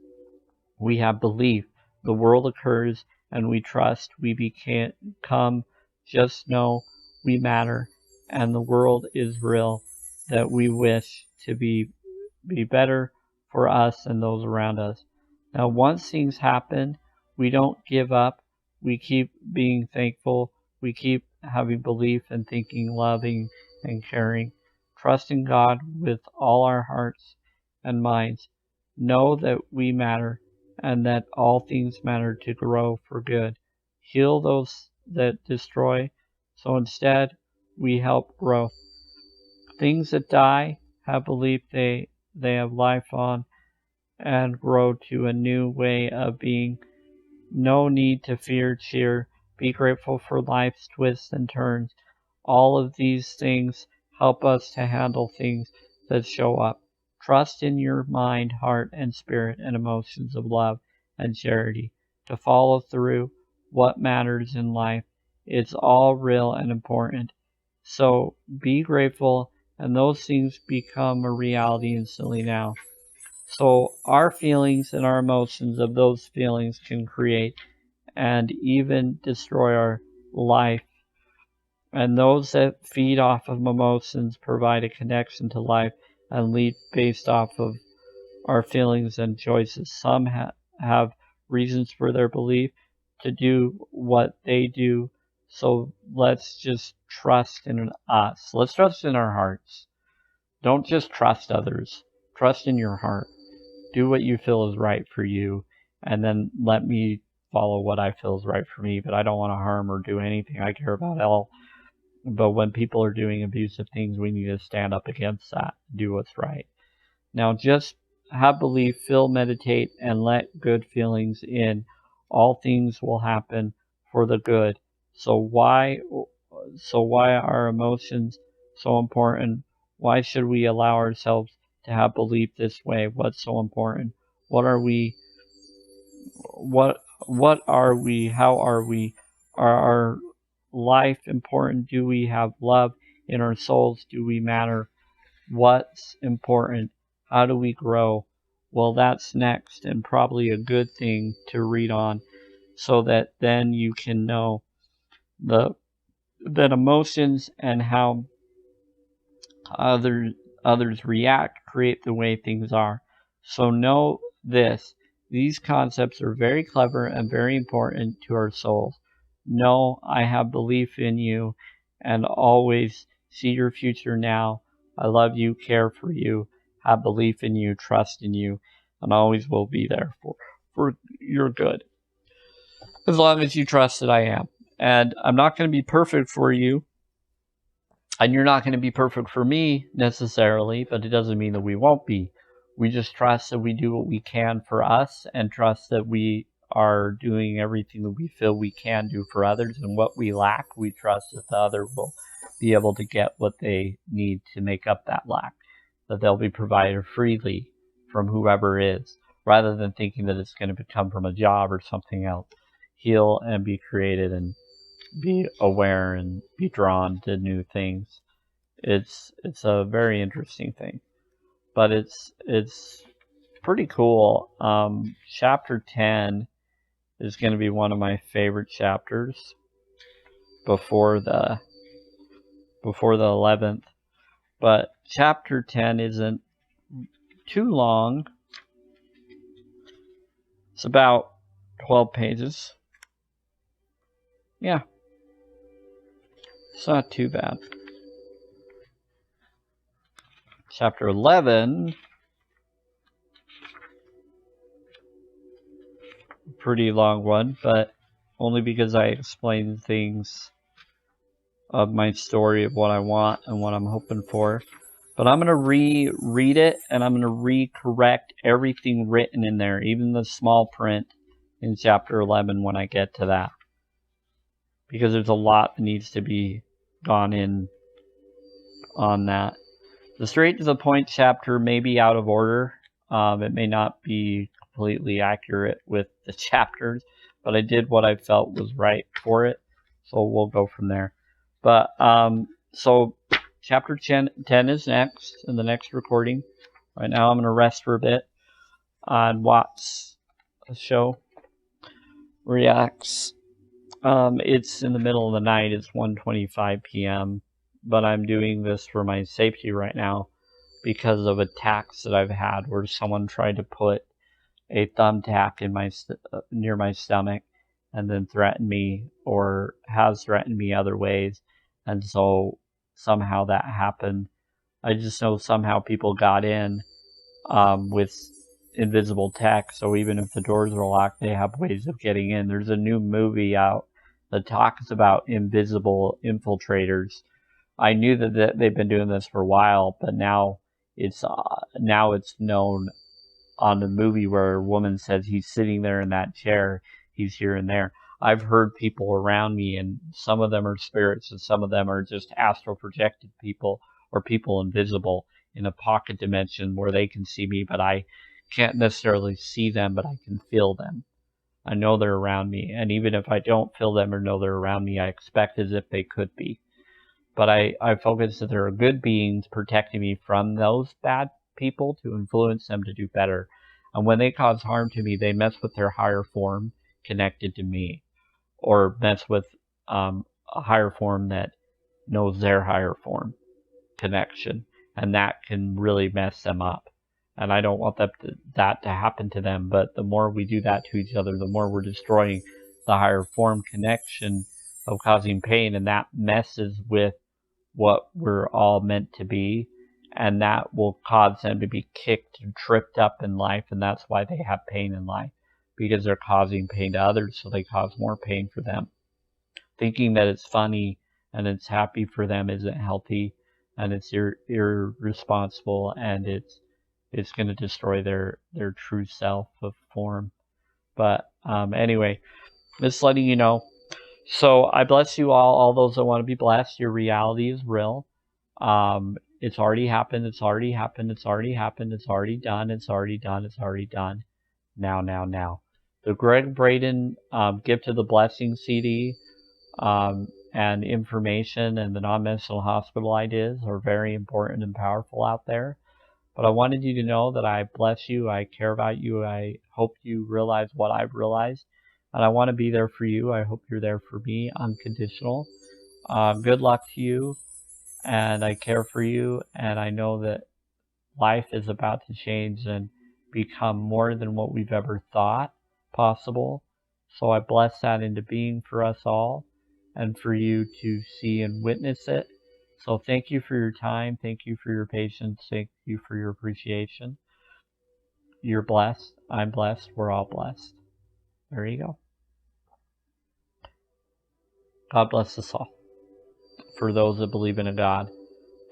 we have belief. The world occurs and we trust. We become, just know we matter and the world is real, that we wish to be better for us and those around us. Now, once things happen, we don't give up. We keep being thankful. We keep having belief and thinking, loving and caring. Trusting God with all our hearts and minds. Know that we matter and that all things matter to grow for good. Heal those that destroy. So instead, we help grow. Things that die have belief they have life on, and grow to a new way of being. No need to fear, cheer, be grateful for life's twists and turns. All of these things help us to handle things that show up. Trust in your mind, heart, and spirit and emotions of love and charity to follow through what matters in life. It's all real and important. So be grateful, and those things become a reality instantly now. So our feelings and our emotions of those feelings can create and even destroy our life. And those that feed off of emotions provide a connection to life and lead based off of our feelings and choices. Some have reasons for their belief to do what they do. So let's just trust in us. Let's trust in our hearts. Don't just trust others. Trust in your heart. Do what you feel is right for you, and then let me follow what I feel is right for me. But I don't want to harm or do anything. I care about all. But when people are doing abusive things, we need to stand up against that, do what's right. Now, just have belief, feel, meditate, and let good feelings in. All things will happen for the good. So why are emotions so important? Why should we allow ourselves to have belief this way? What's so important? What are we? What are we? How are we? Are our life important? Do we have love in our souls? Do we matter? What's important? How do we grow? Well, that's next, and probably a good thing to read on, so that then you can know the that emotions and how others react create the way things are. So know this: these concepts are very clever and very important to our souls. Know I have belief in you, and always see your future now. I love you, care for you, have belief in you, trust in you, and always will be there for your good. As long as you trust that I am. And I'm not going to be perfect for you, and you're not going to be perfect for me necessarily, but it doesn't mean that we won't be. We just trust that we do what we can for us, and trust that we are doing everything that we feel we can do for others. And what we lack, we trust that the other will be able to get what they need to make up that lack, that they'll be provided freely from whoever is, rather than thinking that it's going to come from a job or something else. Heal and be created and be aware and be drawn to new things. It's a very interesting thing, but it's pretty cool. Chapter 10 is going to be one of my favorite chapters before the 11th, but chapter 10 isn't too long. It's about 12 pages. Yeah, it's not too bad. Chapter 11, pretty long one, but only because I explain things of my story of what I want and what I'm hoping for. But I'm going to reread it, and I'm going to re-correct everything written in there, even the small print in chapter 11 when I get to that. Because there's a lot that needs to be gone in on that. The straight to the point chapter may be out of order. It may not be completely accurate with the chapters, but I did what I felt was right for it. So we'll go from there. But so chapter 10 is next in the next recording. Right now I'm going to rest for a bit on watch a show. Reacts. It's in the middle of the night. It's 1:25 p.m. But I'm doing this for my safety right now because of attacks that I've had where someone tried to put a thumbtack in my near my stomach and then threaten me, or has threatened me other ways. And so somehow that happened. I just know somehow people got in with invisible tech, so even if the doors are locked, they have ways of getting in. There's a new movie out that talks about invisible infiltrators. I knew that they've been doing this for a while, but now it's known on the movie where a woman says he's sitting there in that chair, he's here and there. I've heard people around me, and some of them are spirits, and some of them are just astral projected people or people invisible in a pocket dimension where they can see me, but I can't necessarily see them, but I can feel them. I know they're around me, and even if I don't feel them or know they're around me, I expect as if they could be. But I focus that there are good beings protecting me from those bad people to influence them to do better. And when they cause harm to me, they mess with their higher form connected to me, or mess with a higher form that knows their higher form connection, and that can really mess them up. And I don't want that to happen to them, but the more we do that to each other, the more we're destroying the higher form connection of causing pain, and that messes with what we're all meant to be, and that will cause them to be kicked and tripped up in life, and that's why they have pain in life, because they're causing pain to others, so they cause more pain for them. Thinking that it's funny and it's happy for them isn't healthy, and it's irresponsible, and it's going to destroy their true self of form. But anyway, just letting you know. So I bless you all those that want to be blessed. Your reality is real. It's already happened. It's already happened. It's already happened. It's already done. It's already done. It's already done. Now, now, now. The Greg Braden Gift of the Blessing CD and information and the non-mental hospital ideas are very important and powerful out there. But I wanted you to know that I bless you. I care about you. I hope you realize what I've realized. And I want to be there for you. I hope you're there for me, unconditional. Good luck to you. And I care for you. And I know that life is about to change and become more than what we've ever thought possible. So I bless that into being for us all and for you to see and witness it. So thank you for your time. Thank you for your patience. Thank you for your appreciation. You're blessed. I'm blessed. We're all blessed. There you go. God bless us all. For those that believe in a God,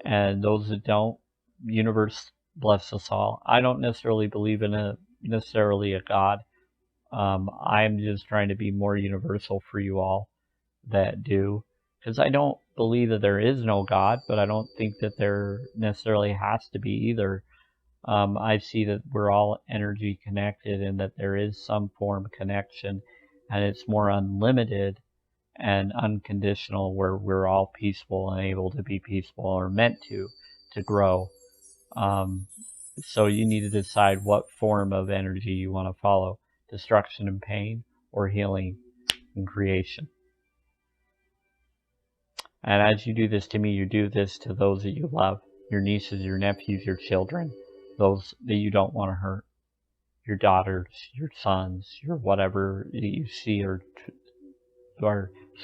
and those that don't, universe bless us all. I don't necessarily believe in necessarily a God. I'm just trying to be more universal for you all that do. Because I don't believe that there is no God, but I don't think that there necessarily has to be either. I see that we're all energy connected and that there is some form of connection, and it's more unlimited and unconditional, where we're all peaceful and able to be peaceful, or meant to grow. So you need to decide what form of energy you want to follow: destruction and pain, or healing and creation. And as you do this to me, you do this to those that you love, your nieces, your nephews, your children, those that you don't want to hurt, your daughters, your sons, your whatever you see are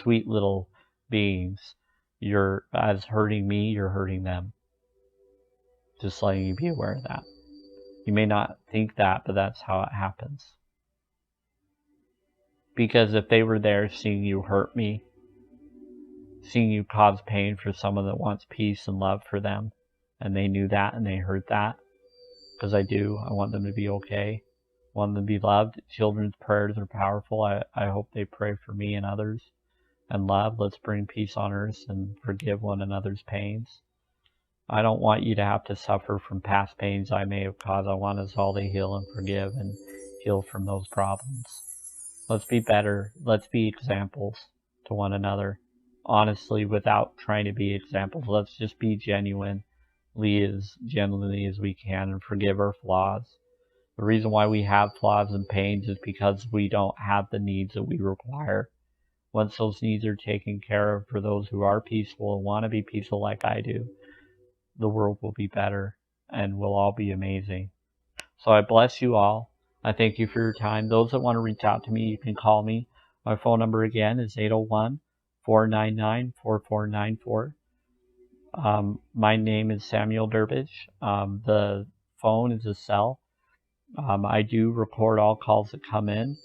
sweet little beings. You're, as hurting me, you're hurting them. Just letting you be aware of that. You may not think that, but that's how it happens. Because if they were there seeing you hurt me, seeing you cause pain for someone that wants peace and love for them, and they knew that and they heard that, because I want them to be okay, I want them to be loved. Children's prayers are powerful. I hope they pray for me and others, and love. Let's bring peace on earth and forgive one another's pains. I don't want you to have to suffer from past pains I may have caused. I want us all to heal and forgive and heal from those problems. Let's be better. Let's be examples to one another. Honestly, without trying to be examples. Let's just be genuinely as genuinely as we can and forgive our flaws. The reason why we have flaws and pains is because we don't have the needs that we require. Once those needs are taken care of for those who are peaceful and want to be peaceful like I do, the world will be better and we'll all be amazing. So I bless you all. I thank you for your time. Those that want to reach out to me, you can call me. My phone number again is 801-499-4494. My name is Samuel Durbridge. The phone is a cell. I do record all calls that come in.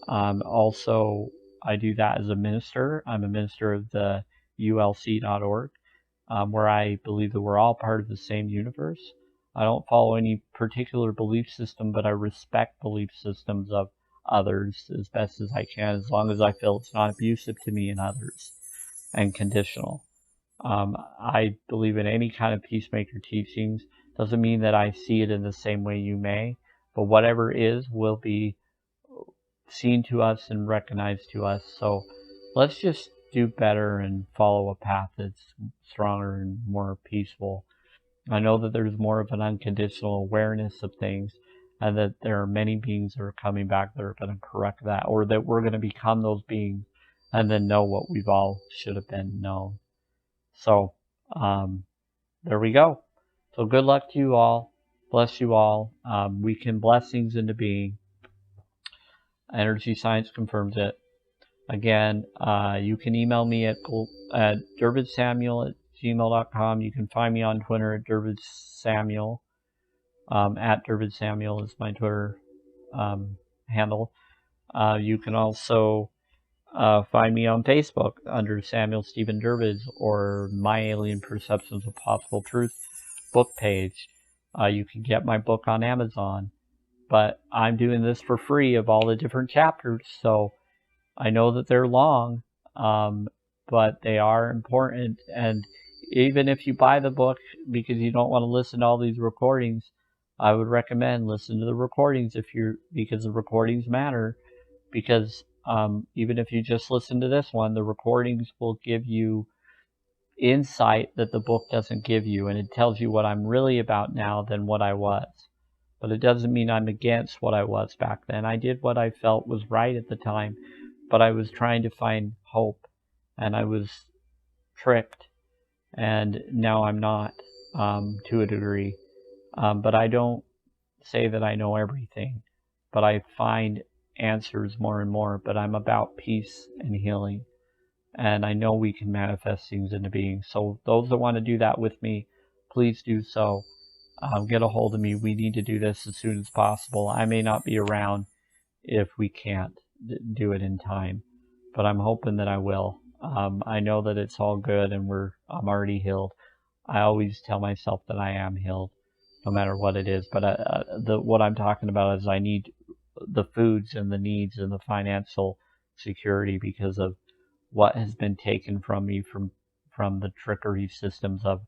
Also, I do that as a minister. I'm a minister of the ulc.org, where I believe that we're all part of the same universe. I don't follow any particular belief system, but I respect belief systems of others as best as I can, as long as I feel it's not abusive to me and others and conditional. I believe in any kind of peacemaker teachings. Doesn't mean that I see it in the same way you may, but whatever is will be seen to us and recognized to us. So let's just do better and follow a path that's stronger and more peaceful. I know that there's more of an unconditional awareness of things, and that there are many beings that are coming back that are going to correct that, or that we're going to become those beings and then know what we've all should have been known. So there we go. So good luck to you all. Bless you all. We can bless things into being. Energy science confirms it. Again, you can email me at dervidsamuel@gmail.com. You can find me on Twitter at dervidsamuel. At dervidsamuel is my Twitter handle. You can also find me on Facebook under Samuel Stephen Dervids, or My Alien Perceptions of Possible Truth book page. You can get my book on Amazon. But I'm doing this for free of all the different chapters, so I know that they're long, but they are important. And even if you buy the book because you don't want to listen to all these recordings, I would recommend listen to the recordings because the recordings matter. Because even if you just listen to this one, the recordings will give you insight that the book doesn't give you, and it tells you what I'm really about now than what I was. But it doesn't mean I'm against what I was back then. I did what I felt was right at the time, but I was trying to find hope, and I was tricked, and now I'm not, to a degree. But I don't say that I know everything, but I find answers more and more. But I'm about peace and healing, and I know we can manifest things into being. So those that want to do that with me, please do so. Get a hold of me. We need to do this as soon as possible. I may not be around if we can't do it in time, but I'm hoping that I will. I know that it's all good, and I'm already healed. I always tell myself that I am healed, no matter what it is. But what I'm talking about is I need the foods and the needs and the financial security because of what has been taken from me from the trickery systems of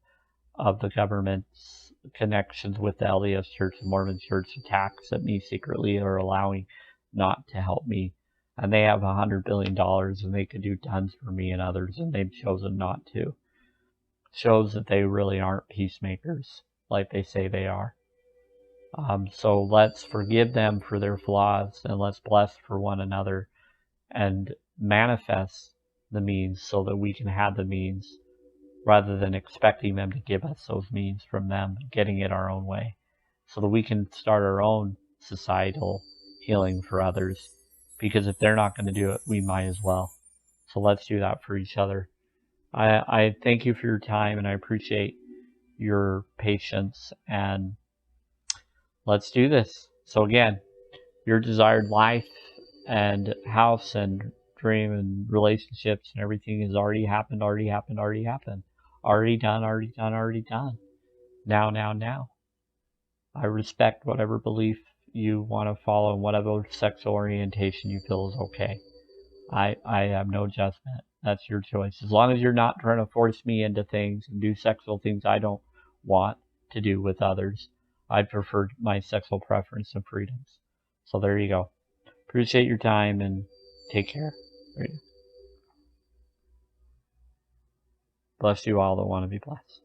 the government's connections with the LDS Church and Mormon Church, attacks at me secretly are allowing not to help me. And they have $100 billion and they could do tons for me and others, and they've chosen not to. Shows that they really aren't peacemakers like they say they are. So let's forgive them for their flaws, and let's bless for one another and manifest the means so that we can have the means, rather than expecting them to give us those means from them, getting it our own way, so that we can start our own societal healing for others. Because if they're not going to do it, we might as well. So let's do that for each other. I thank you for your time, and I appreciate your patience, and let's do this. So again, your desired life and house and dream and relationships and everything has already happened, already happened, already happened. Already done, already done, already done. Now, now, now. I respect whatever belief you want to follow and whatever sexual orientation you feel is okay. I have no judgment. That's your choice. As long as you're not trying to force me into things and do sexual things I don't want to do with others, I'd prefer my sexual preference and freedoms. So there you go. Appreciate your time and take care. Bless you all that want to be blessed.